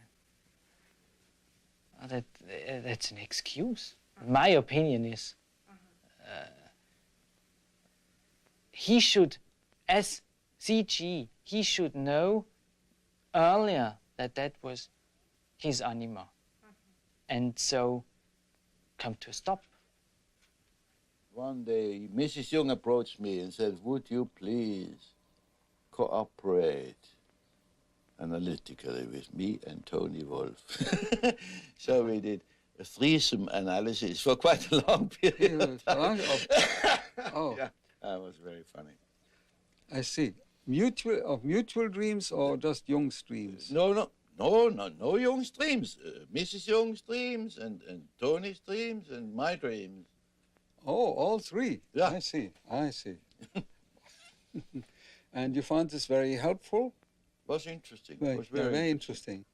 That's an excuse. My opinion is he should, as CG, he should know earlier that that was his anima, and so come to a stop. One day, Mrs. Jung approached me and said, would you please cooperate analytically with me and Tony Wolff? So we did a threesome analysis for quite a long period of time. Oh. Yeah, that was very funny. I see. Mutual dreams or just Jung's dreams? No Jung's dreams. Mrs. Jung's dreams and Tony's dreams and my dreams. Oh, all 3? Yeah. I see. And you found this very helpful? Was interesting. Right. Was very interesting.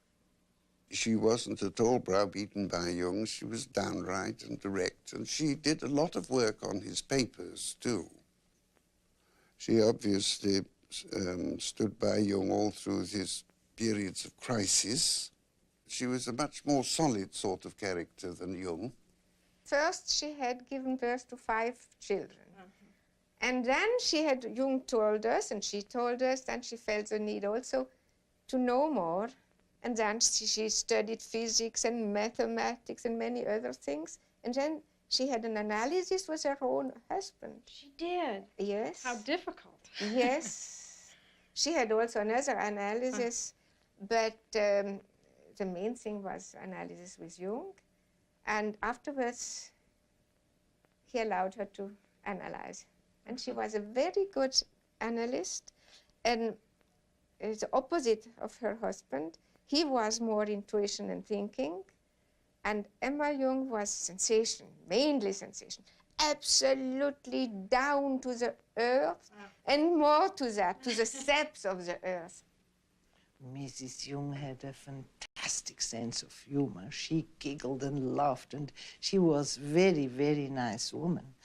She wasn't at all browbeaten by Jung. She was downright and direct, and she did a lot of work on his papers, too. She obviously stood by Jung all through his periods of crisis. She was a much more solid sort of character than Jung. First, she had given birth to 5 children. And then Jung told us, and she told us, and she felt the need also to know more. And then she studied physics and mathematics and many other things. And then she had an analysis with her own husband. She did? Yes. How difficult. Yes. She had also another analysis, but the main thing was analysis with Jung. And afterwards, he allowed her to analyze. And she was a very good analyst. And the opposite of her husband, he was more intuition and thinking. And Emma Jung was sensation, mainly sensation. Absolutely down to the earth, and more to that, to the depths of the earth. Mrs. Jung had a fantastic sense of humor. She giggled and laughed, and she was very, very nice woman.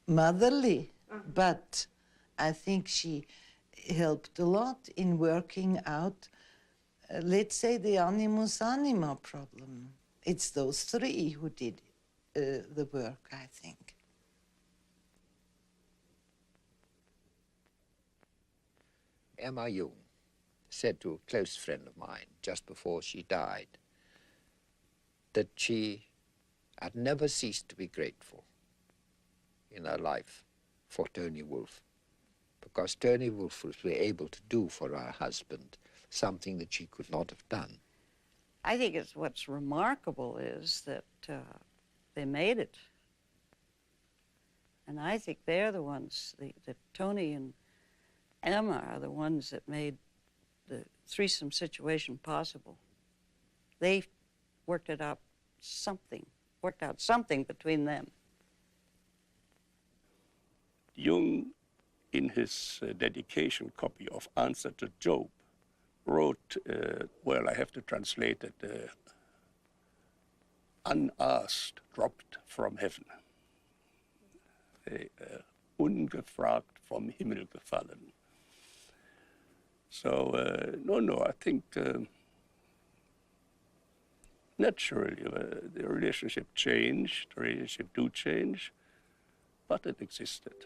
Motherly, but I think she helped a lot in working out, let's say, the animus anima problem. It's those 3 who did the work, I think. Emma Jung said to a close friend of mine just before she died that she had never ceased to be grateful in her life for Tony Wolff, because Tony Wolff was able to do for her husband something that she could not have done. I think what's remarkable is that they made it. And I think they're the ones, that Tony and Emma are the ones that made the threesome situation possible. They worked out something between them. Jung, in his dedication copy of Answer to Job, wrote, well, I have to translate it, unasked, dropped from heaven. Ungefragt vom Himmel gefallen. So, no, I think naturally the relationship changed, the relationship do change, but it existed.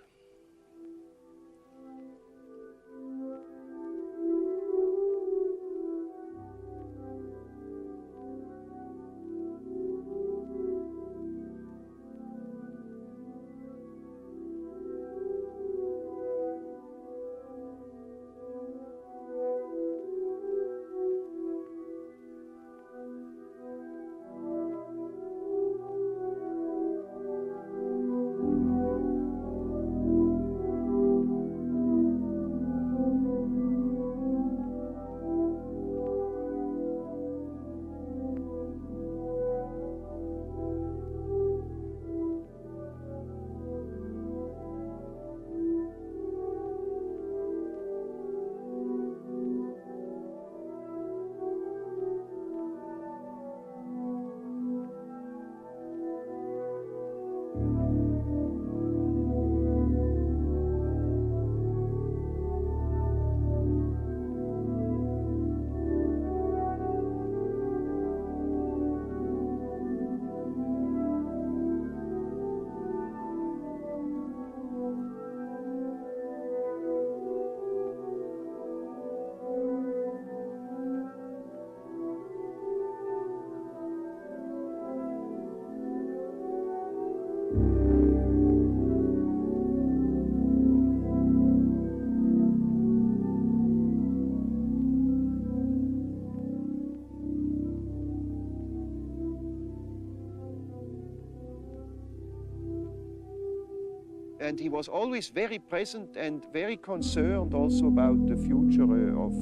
And he was always very present and very concerned also about the future of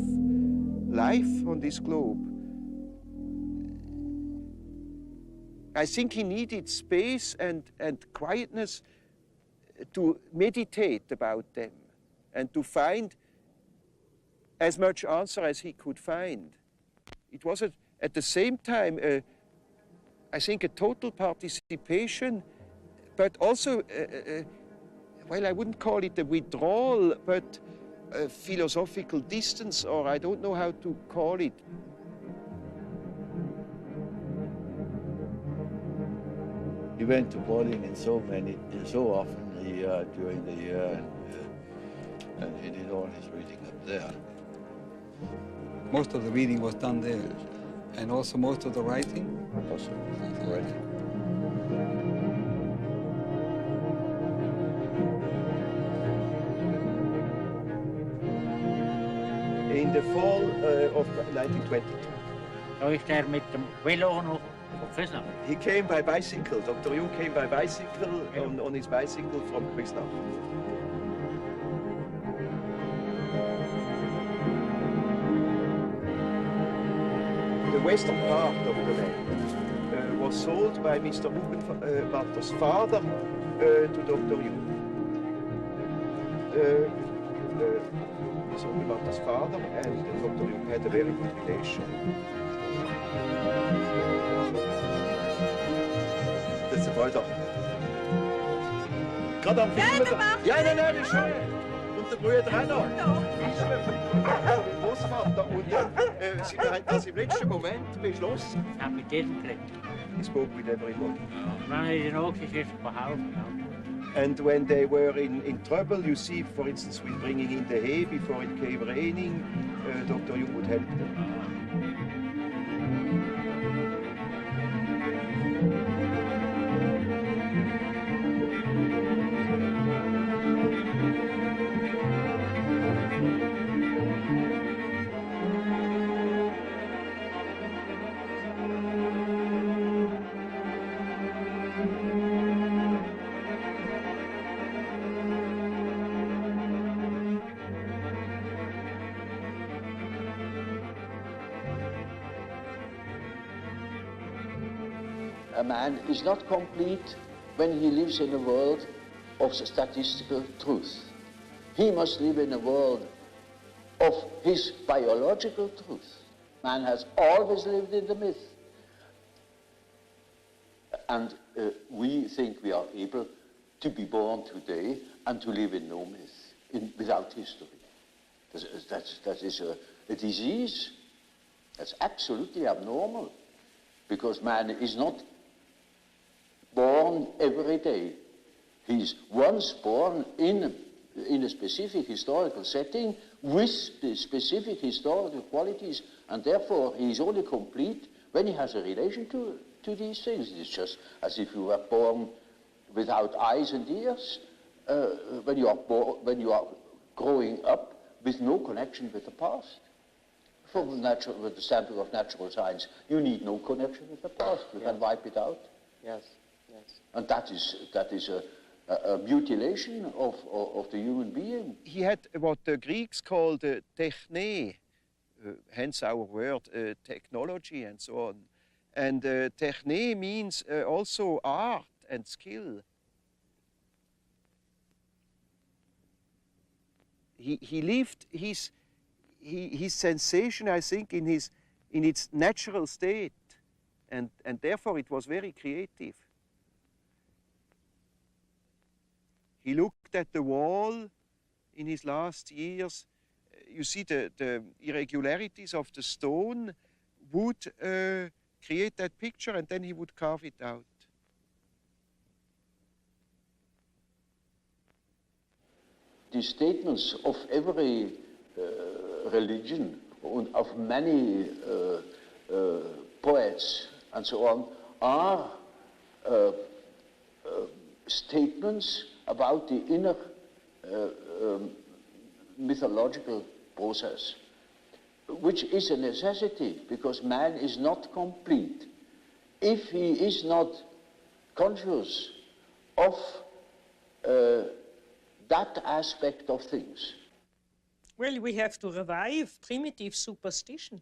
life on this globe. I think he needed space and quietness to meditate about them and to find as much answer as he could find. It was at the same time, I think, a total participation, but also, well, I wouldn't call it a withdrawal, but a philosophical distance, or I don't know how to call it. He went to boarding in so often during the year, and he did all his reading up there. Most of the reading was done there, and also most of the writing? Also the writing. In the fall of 1922. Da ist mit dem Velo noch von He came by bicycle. Dr. Jung came by bicycle on his bicycle from Questão. The western part of the land was sold by Mr. Buchenwalter's father to Dr. Jung. Mr. Buchenwalter's father and Dr. Jung had a very good relation. Das ist der Bruder. Gerade am Film. Ja, nein, ist schon. Und der Bruder auch noch. Großvater und ja, sie haben das im letzten Moment beschlossen. Ich habe mit jedem geredet. He spoke with everybody. Dann habe ich auch gesagt, behalten. And when they were in trouble, you see, for instance, with bringing in the hay before it came raining, Dr. Jung would help them. A man is not complete when he lives in a world of statistical truth. He must live in a world of his biological truth. Man has always lived in the myth. And we think we are able to be born today and to live in no myth, without history. That is a disease. That's absolutely abnormal, because man is not born every day. He's once born in a specific historical setting with the specific historical qualities, and therefore he is only complete when he has a relation to these things. It's just as if you were born without eyes and ears, when you are growing up with no connection with the past. From the standpoint of natural science, you need no connection with the past. You can wipe it out. Yes, yes. And that is a mutilation of the human being. He had what the Greeks called techne, hence our word technology and so on. And techne means also art and skill. He lived his sensation, I think, in its natural state, and therefore it was very creative. He looked at the wall in his last years. You see the irregularities of the stone would create that picture, and then he would carve it out. The statements of every religion, of many poets and so on, are statements about the inner mythological process, which is a necessity, because man is not complete if he is not conscious of that aspect of things? Well, we have to revive primitive superstition.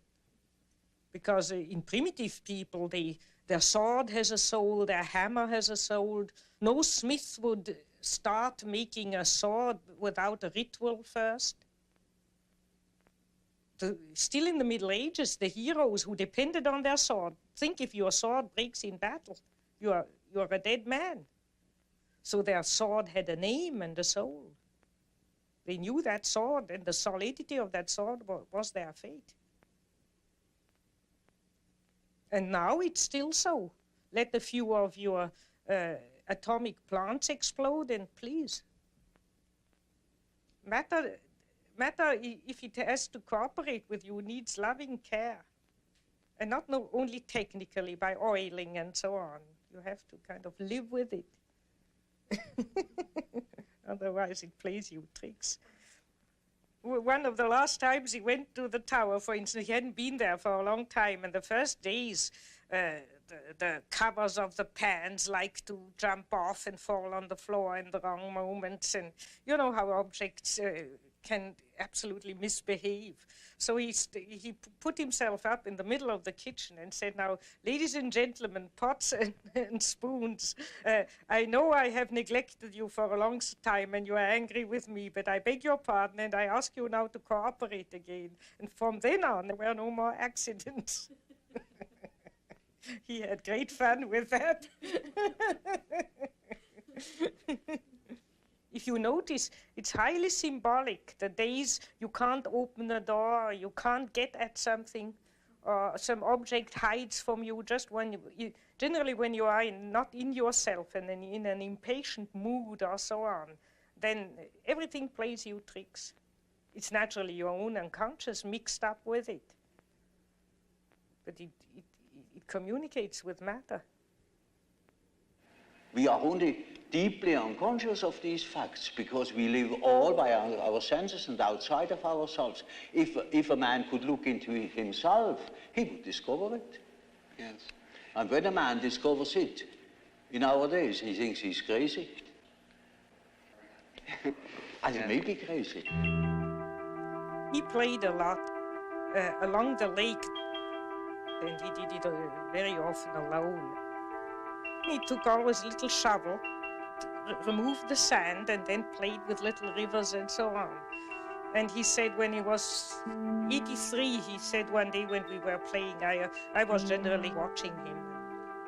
Because in primitive people, their sword has a soul, their hammer has a soul. No smith would start making a sword without a ritual first. Still in the Middle Ages, the heroes who depended on their sword, think if your sword breaks in battle, you're a dead man. So their sword had a name and a soul. They knew that sword, and the solidity of that sword was their fate. And now it's still so. Let a few of your atomic plants explode, and please. Matter, if it has to cooperate with you, needs loving care. And not only technically by oiling and so on. You have to kind of live with it. Otherwise it plays you tricks. One of the last times he went to the tower, for instance, he hadn't been there for a long time, and the first days the covers of the pans like to jump off and fall on the floor in the wrong moments, and you know how objects can absolutely misbehave. So he put himself up in the middle of the kitchen and said, now, ladies and gentlemen, pots and spoons, I know I have neglected you for a long time and you are angry with me, but I beg your pardon and I ask you now to cooperate again. And from then on, there were no more accidents. He had great fun with that. If you notice, it's highly symbolic. The days you can't open a door, you can't get at something, or some object hides from you just when generally when you are not in yourself and in an impatient mood or so on, then everything plays you tricks. It's naturally your own unconscious mixed up with it. But it communicates with matter. We are only deeply unconscious of these facts because we live all by our senses and outside of ourselves. If a man could look into himself, he would discover it. Yes. And when a man discovers it, in our days, he thinks he's crazy. And he may be crazy. He played a lot along the lake, and he did it very often alone. He took always a little shovel, removed the sand, and then played with little rivers and so on. And he said when he was 83, he said one day when we were playing, I was generally watching him,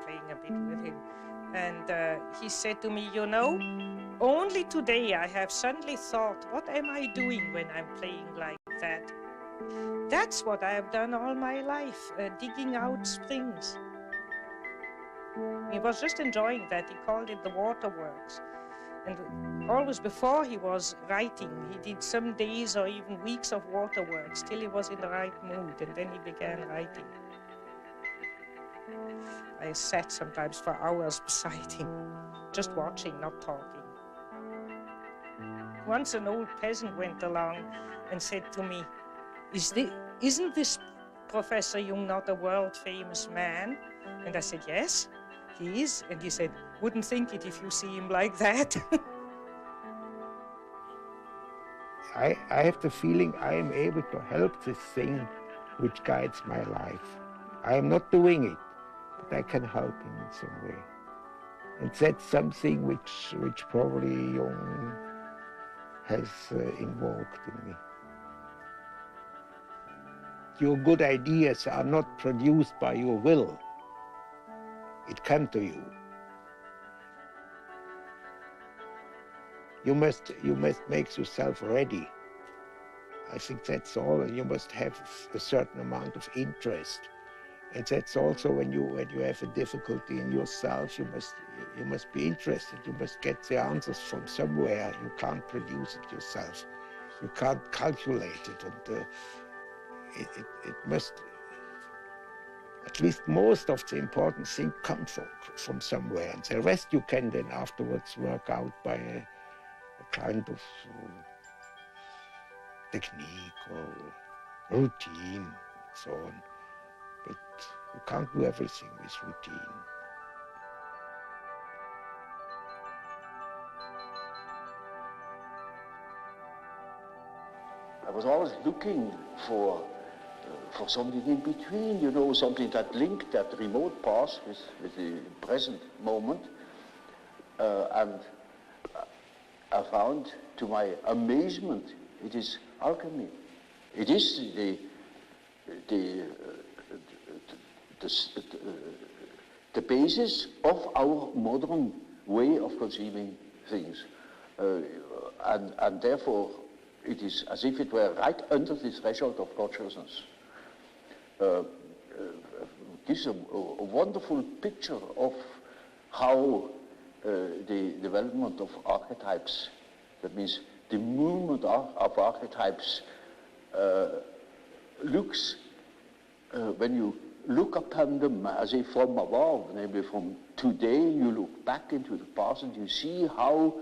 playing a bit with him. And he said to me, you know, only today I have suddenly thought, what am I doing when I'm playing like that? That's what I have done all my life, digging out springs. He was just enjoying that. He called it the waterworks. And always before he was writing, he did some days or even weeks of waterworks till he was in the right mood, and then he began writing. I sat sometimes for hours beside him, just watching, not talking. Once an old peasant went along and said to me, isn't this Professor Jung not a world-famous man? And I said, yes. He is, and he said, wouldn't think it if you see him like that. I have the feeling I am able to help this thing which guides my life. I am not doing it, but I can help him in some way. And that's something which probably Jung has invoked in me. Your good ideas are not produced by your will. It comes to you. You must make yourself ready. I think that's all, and you must have a certain amount of interest. And that's also when you have a difficulty in yourself, you must be interested. You must get the answers from somewhere. You can't produce it yourself. You can't calculate it, and it must. At least most of the important things come from somewhere, and the rest you can then afterwards work out by a kind of technique or routine and so on. But you can't do everything with routine. I was always looking for something in between, you know, something that linked that remote past with the present moment. And I found, to my amazement, it is alchemy. It is the basis of our modern way of conceiving things. And therefore, it is as if it were right under the threshold of consciousness. Gives a wonderful picture of how the development of archetypes, that means the movement of archetypes, looks when you look upon them as if from above, namely from today, you look back into the past and you see how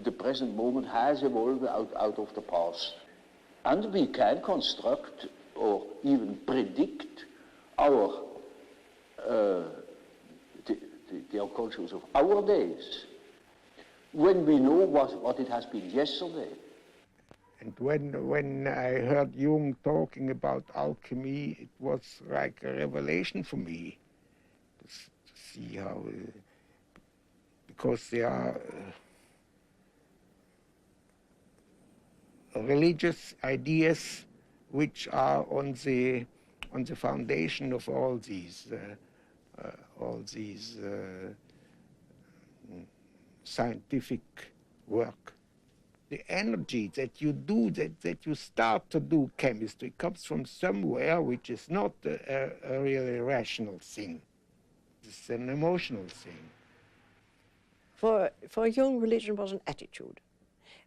the present moment has evolved out of the past. And we can construct or even predict our the unconscious of our days when we know what it has been yesterday. And when I heard Jung talking about alchemy, it was like a revelation for me to see how, because there are religious ideas which are on the foundation of all these scientific work. The energy that you do, that you start to do chemistry, comes from somewhere which is not a really rational thing. It's an emotional thing. For Jung, religion was an attitude.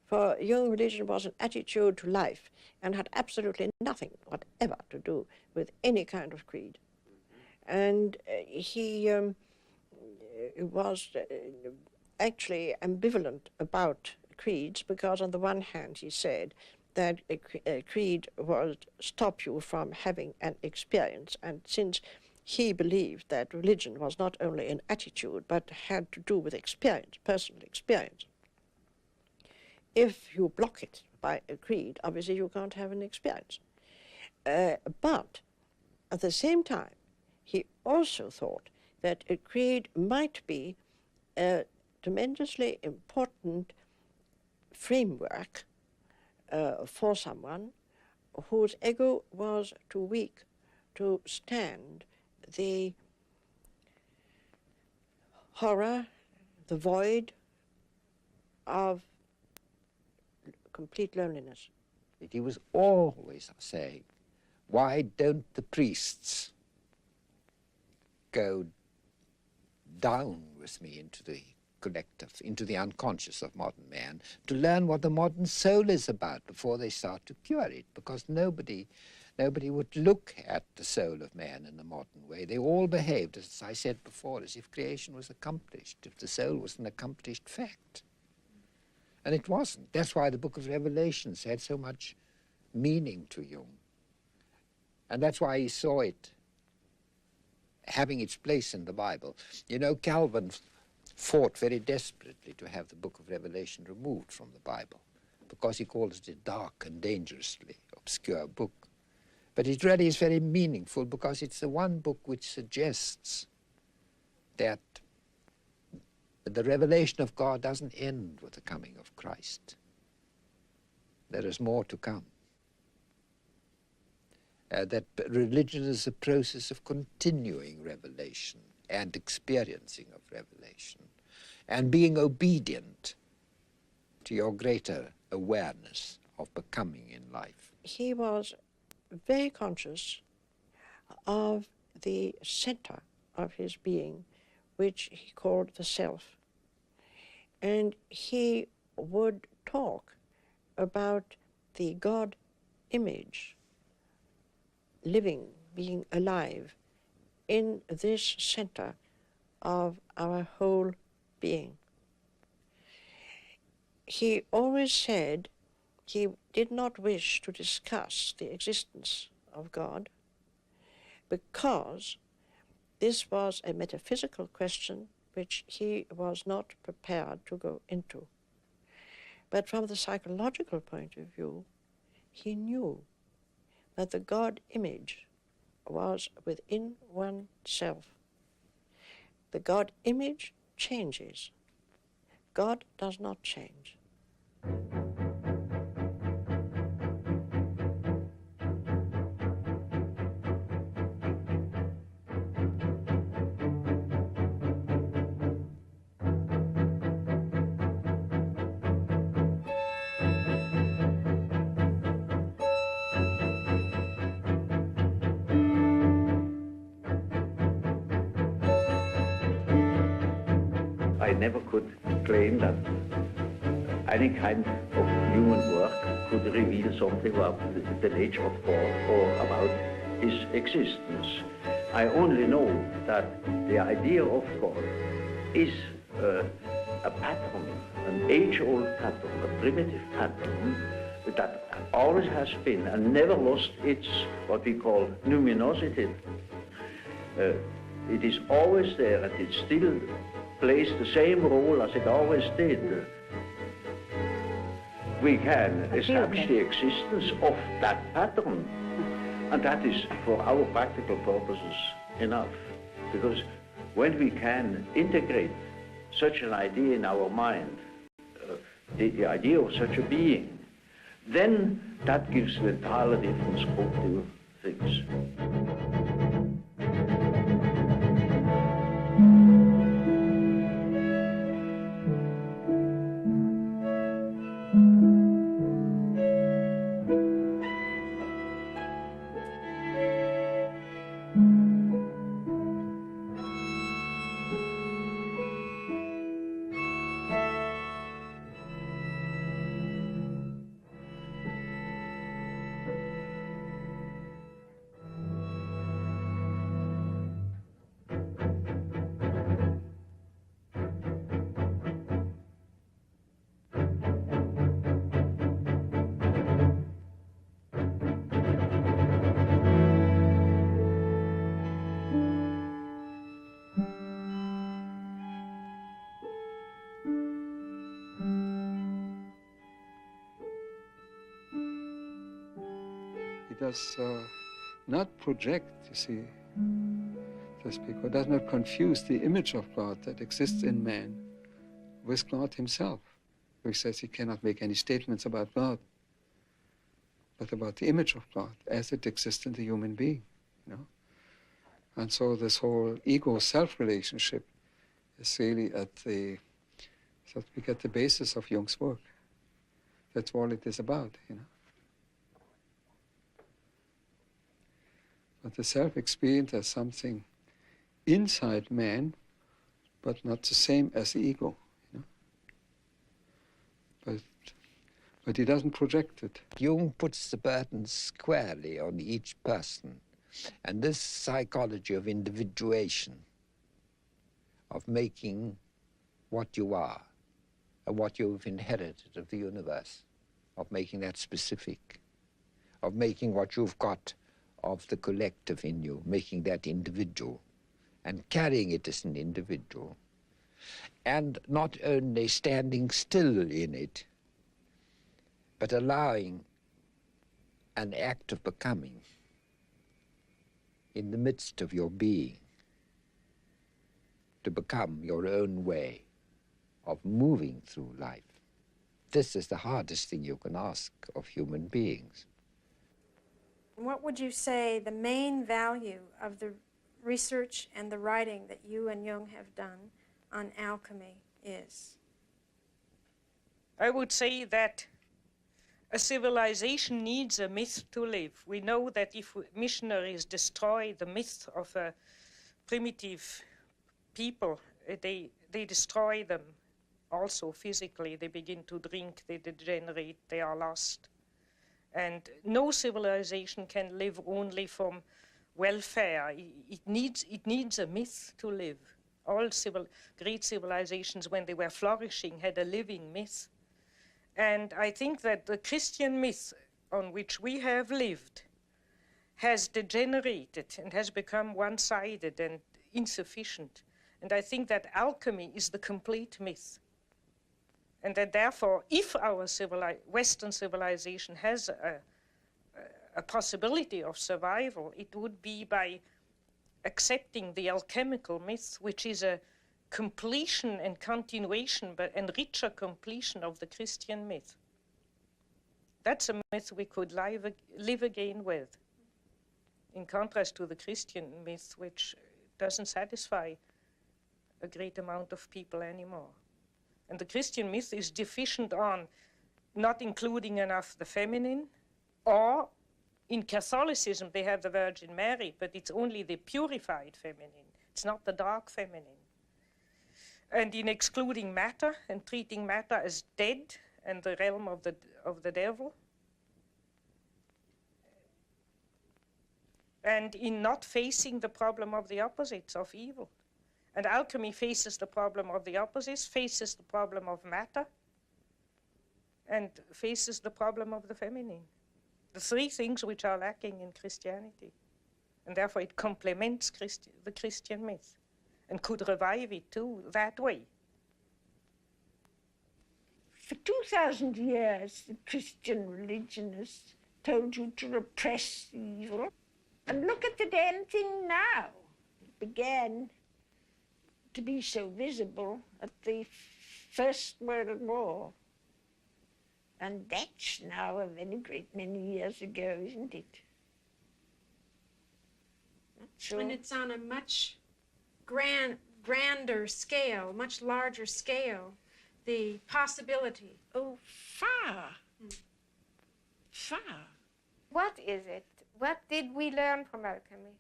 For Jung, religion was an attitude to life and had absolutely nothing whatever to do with any kind of creed. And he was actually ambivalent about creeds, because on the one hand he said that a creed would stop you from having an experience, and since he believed that religion was not only an attitude but had to do with experience, personal experience, if you block it by a creed, obviously you can't have an experience. But at the same time, he also thought that a creed might be a tremendously important framework for someone whose ego was too weak to stand the horror, the void of complete loneliness. He was always saying, why don't the priests go down with me into the collective, into the unconscious of modern man, to learn what the modern soul is about before they start to cure it, because nobody would look at the soul of man in the modern way. They all behaved, as I said before, as if creation was accomplished, if the soul was an accomplished fact. And it wasn't. That's why the book of Revelations had so much meaning to Jung. And that's why he saw it having its place in the Bible. You know, Calvin fought very desperately to have the book of Revelation removed from the Bible, because he called it a dark and dangerously obscure book. But it really is very meaningful, because it's the one book which suggests that the revelation of God doesn't end with the coming of Christ. There is more to come. That religion is a process of continuing revelation and experiencing of revelation, and being obedient to your greater awareness of becoming in life. He was very conscious of the center of his being, which he called the self. And he would talk about the God image living, being alive in this center of our whole being. He always said he did not wish to discuss the existence of God, because this was a metaphysical question which he was not prepared to go into. But from the psychological point of view, he knew that the God image was within oneself. The God image changes. God does not change. I never could claim that any kind of human work could reveal something about the nature of God or about his existence. I only know that the idea of God is a pattern, an age-old pattern, a primitive pattern that always has been and never lost its, what we call, numinosity. It is always there and it still plays the same role as it always did. We can establish the existence of that pattern, and that is for our practical purposes enough. Because when we can integrate such an idea in our mind, the idea of such a being, then that gives an entirely different scope to things. Does not project, you see, so speak, or does not confuse the image of God that exists in man with God himself, who says he cannot make any statements about God, but about the image of God as it exists in the human being, you know. And so this whole ego-self relationship is really at the, so to speak, at the basis of Jung's work. That's all it is about, you know. But the self-experience as something inside man, but not the same as the ego, you know? But he doesn't project it. Jung puts the burden squarely on each person. And this psychology of individuation, of making what you are, and what you've inherited of the universe, of making that specific, of making what you've got of the collective in you, making that individual, and carrying it as an individual, and not only standing still in it, but allowing an act of becoming in the midst of your being, to become your own way of moving through life. This is the hardest thing you can ask of human beings. What would you say the main value of the research and the writing that you and Jung have done on alchemy is? I would say that a civilization needs a myth to live. We know that if missionaries destroy the myth of a primitive people, they destroy them also physically. They begin to drink, they degenerate, they are lost. And no civilization can live only from welfare. It needs a myth to live. All great civilizations, when they were flourishing, had a living myth. And I think that the Christian myth on which we have lived has degenerated and has become one-sided and insufficient. And I think that alchemy is the complete myth. And that therefore, if our Western civilization has a possibility of survival, it would be by accepting the alchemical myth, which is a completion and continuation, but and richer completion of the Christian myth. That's a myth we could live again with, in contrast to the Christian myth, which doesn't satisfy a great amount of people anymore. And the Christian myth is deficient on not including enough the feminine, or in Catholicism they have the Virgin Mary, but it's only the purified feminine. It's not the dark feminine. And in excluding matter and treating matter as dead and the realm of the devil. And in not facing the problem of the opposites of evil. And alchemy faces the problem of the opposites, faces the problem of matter, and faces the problem of the feminine. The three things which are lacking in Christianity. And therefore it complements the Christian myth and could revive it too that way. For 2,000 years, the Christian religion has told you to repress evil. And look at the damn thing now. It began to be so visible at the First World War. And that's now a very great many years ago, isn't it? Not sure. And it's on a much grander scale, much larger scale, the possibility. Oh, far. Far. What is it? What did we learn from alchemy?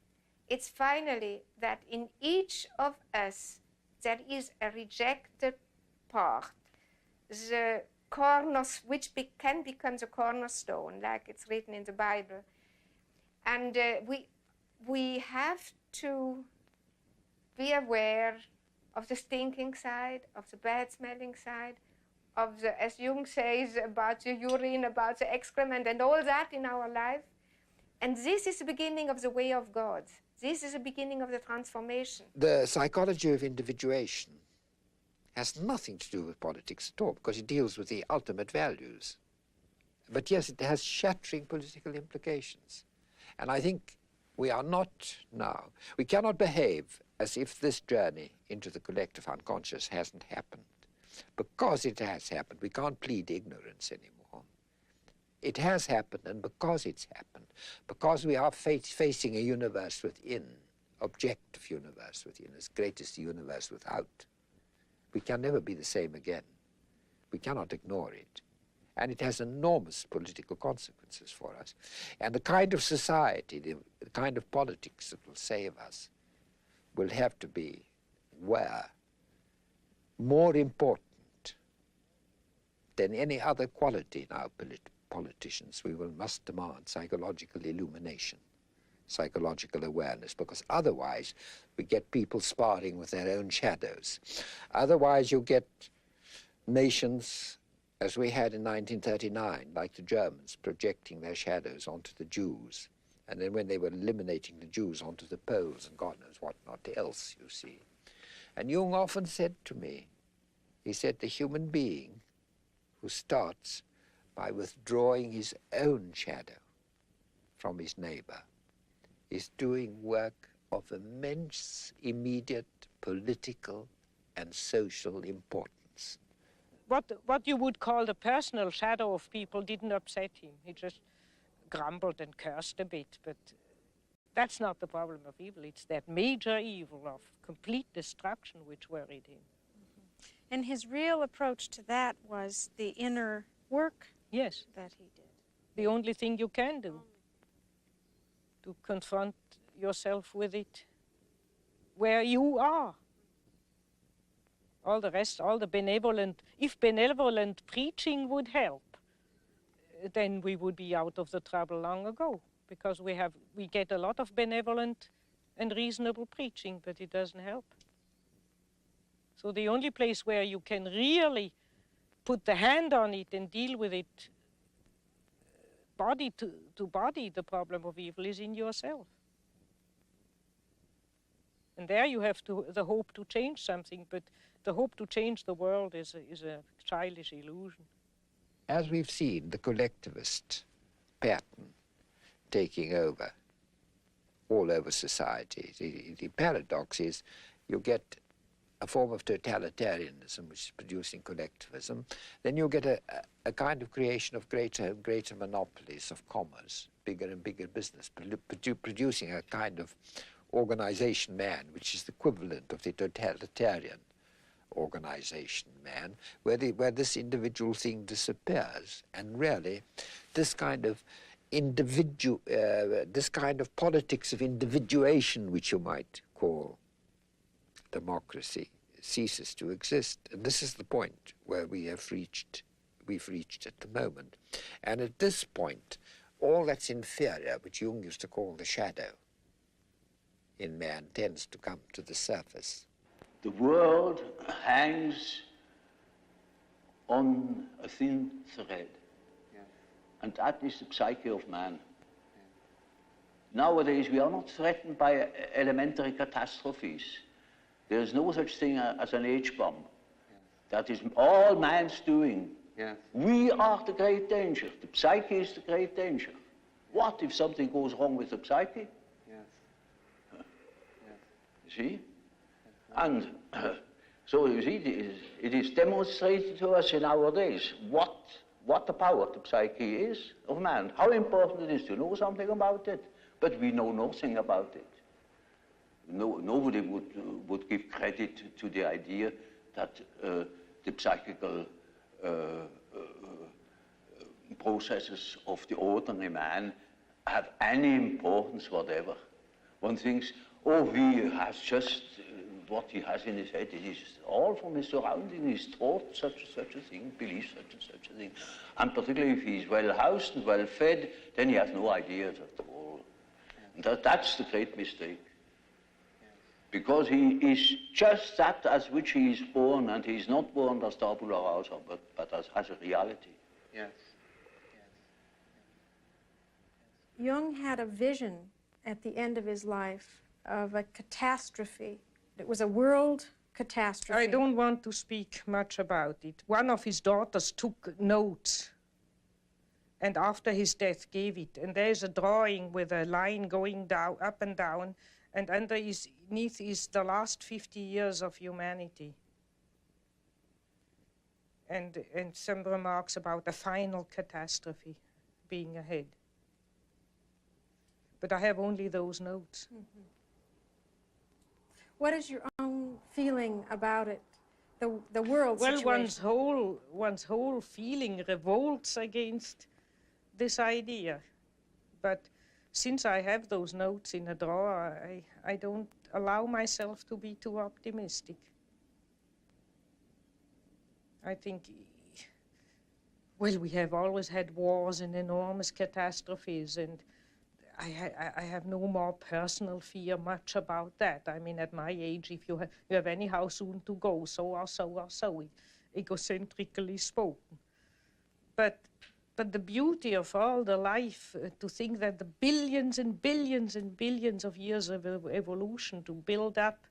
It's finally that in each of us there is a rejected part, the which can become the cornerstone, like it's written in the Bible. And we have to be aware of the stinking side, of the bad-smelling side, of the, as Jung says, about the urine, about the excrement, and all that in our life. And this is the beginning of the way of God. This is the beginning of the transformation. The psychology of individuation has nothing to do with politics at all, because it deals with the ultimate values. But yes, it has shattering political implications. And I think we are not now, we cannot behave as if this journey into the collective unconscious hasn't happened. Because it has happened, we can't plead ignorance anymore. It has happened, and because it's happened, because we are facing a universe within, objective universe within, as great as the universe without, we can never be the same again. We cannot ignore it. And it has enormous political consequences for us. And the kind of society, the kind of politics that will save us will have to be more important than any other quality in our politicians. We must demand psychological illumination, psychological awareness, because otherwise we get people sparring with their own shadows. Otherwise you get nations, as we had in 1939, like the Germans, projecting their shadows onto the Jews. And then when they were eliminating the Jews, onto the Poles and God knows what not else, you see. And Jung often said to me, he said, the human being who starts by withdrawing his own shadow from his neighbor is doing work of immense, immediate political and social importance. What you would call the personal shadow of people didn't upset him. He just grumbled and cursed a bit, but that's not the problem of evil. It's that major evil of complete destruction which worried him. And his real approach to that was the inner work yes. that he did. The only thing you can do, to confront yourself with it where you are. All the rest, all the benevolent, if benevolent preaching would help, then we would be out of the trouble long ago, because we get a lot of benevolent and reasonable preaching, but it doesn't help. So the only place where you can really put the hand on it and deal with it body to body, the problem of evil, is in yourself. And there you have the hope to change something, but the hope to change the world is a childish illusion. As we've seen, the collectivist pattern taking over all over society. The paradox is you get a form of totalitarianism which is producing collectivism, then you get a kind of creation of greater and greater monopolies of commerce, bigger and bigger business, producing a kind of organization man, which is the equivalent of the totalitarian organization man, where this individual thing disappears. And really, this kind of this kind of politics of individuation, which you might call democracy, ceases to exist. And this is the point where we've reached at the moment. And at this point, all that's inferior, which Jung used to call the shadow in man, tends to come to the surface. The world hangs on a thin thread, and that is the psyche of man. Nowadays, we are not threatened by elementary catastrophes. There is no such thing as an H-bomb. That is all man's doing. We are the great danger. The psyche is the great danger. What if something goes wrong with the psyche? You see? And so you see, it is demonstrated to us in our days what the power of the psyche is of man, how important it is to know something about it, but we know nothing about it. Nobody would give credit to the idea that the psychical processes of the ordinary man have any importance whatever. One thinks, oh, he has just what he has in his head. It is all from his surroundings. He's taught such a thing, believes such a thing. And particularly if he's well housed and well fed, then he has no ideas at all. And that's the great mistake. Because he is just that as which he is born, and he is not born as tabula rasa, but as a reality. Yes. Jung had a vision at the end of his life of a catastrophe. It was a world catastrophe. I don't want to speak much about it. One of his daughters took notes and after his death gave it. And there's a drawing with a line going down, up and down, and underneath is the last 50 years of humanity. And some remarks about a final catastrophe being ahead. But I have only those notes. Mm-hmm. What is your own feeling about it, the world situation? Well, one's whole feeling revolts against this idea. But since I have those notes in a drawer, I don't allow myself to be too optimistic. I think, well, we have always had wars and enormous catastrophes, and I have no more personal fear much about that. I mean, at my age, if you have anyhow soon to go, so or so, egocentrically spoken. But the beauty of all the life, to think that the billions and billions and billions of years of evolution to build up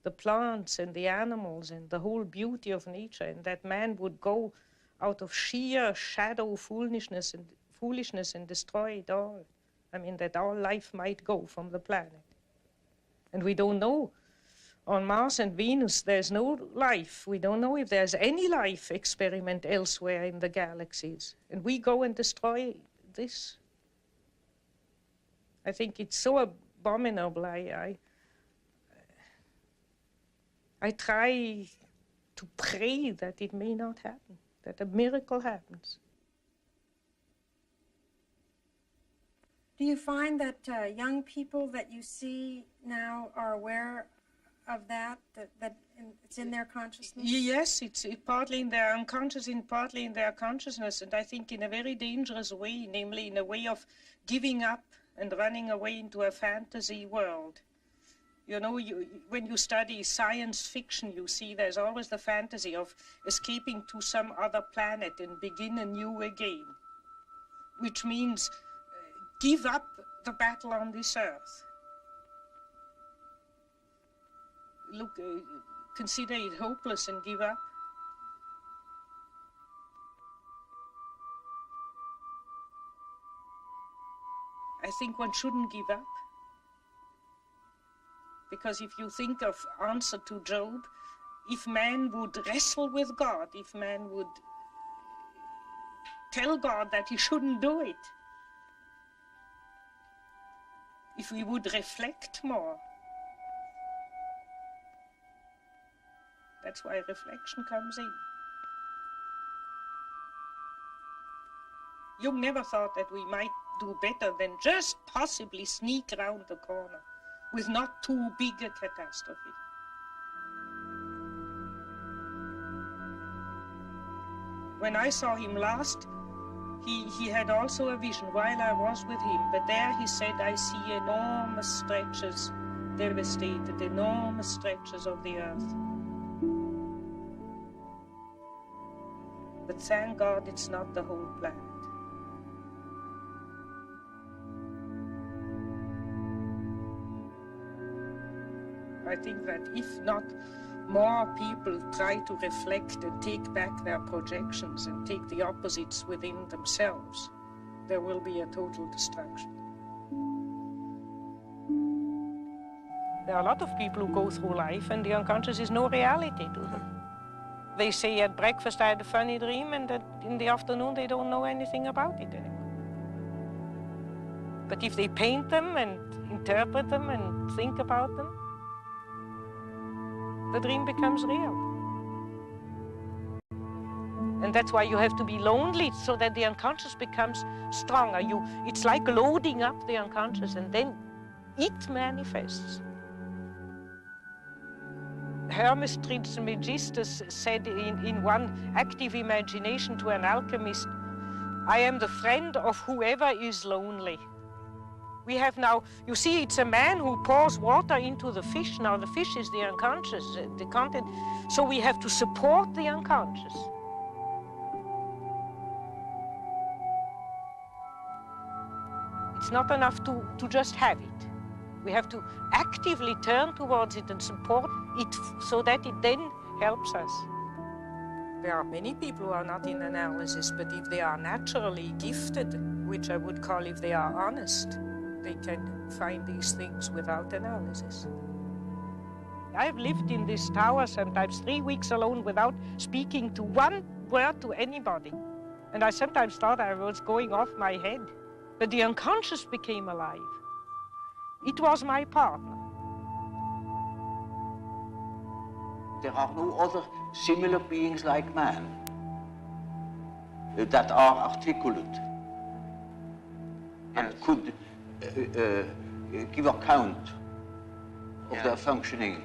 the plants and the animals and the whole beauty of nature, and that man would go out of sheer shadow foolishness and destroy it all. I mean, that all life might go from the planet. And we don't know. On Mars and Venus, there's no life. We don't know if there's any life experiment elsewhere in the galaxies. And we go and destroy this. I think it's so abominable. I try to pray that it may not happen, that a miracle happens. Do you find that young people that you see now are aware of that it's in their consciousness? Yes, it's partly in their unconscious and partly in their consciousness, and I think in a very dangerous way, namely in a way of giving up and running away into a fantasy world. You know, when you study science fiction, you see there's always the fantasy of escaping to some other planet and begin anew again, which means give up the battle on this earth. Look, consider it hopeless and give up. I think one shouldn't give up. Because if you think of answer to Job, if man would wrestle with God, if man would tell God that he shouldn't do it, if we would reflect more, that's why reflection comes in. Jung never thought that we might do better than just possibly sneak around the corner with not too big a catastrophe. When I saw him last, he had also a vision while I was with him, but there he said, I see enormous stretches, devastated, enormous stretches of the earth. But thank God it's not the whole planet. I think that if not more people try to reflect and take back their projections and take the opposites within themselves, there will be a total destruction. There are a lot of people who go through life and the unconscious is no reality to them. They say at breakfast, I had a funny dream, and that in the afternoon they don't know anything about it anymore. But if they paint them and interpret them and think about them, the dream becomes real. And that's why you have to be lonely, so that the unconscious becomes stronger. It's like loading up the unconscious, and then it manifests. Hermes Trismegistus said in one active imagination to an alchemist, I am the friend of whoever is lonely. We have now, you see, it's a man who pours water into the fish. Now the fish is the unconscious, the content. So we have to support the unconscious. It's not enough to just have it. We have to actively turn towards it and support it so that it then helps us. There are many people who are not in analysis, but if they are naturally gifted, which I would call if they are honest, they can find these things without analysis. I've lived in this tower sometimes 3 weeks alone without speaking to one word to anybody. And I sometimes thought I was going off my head. But the unconscious became alive. It was my partner. There are no other similar beings like man that are articulate and could give account of their functioning.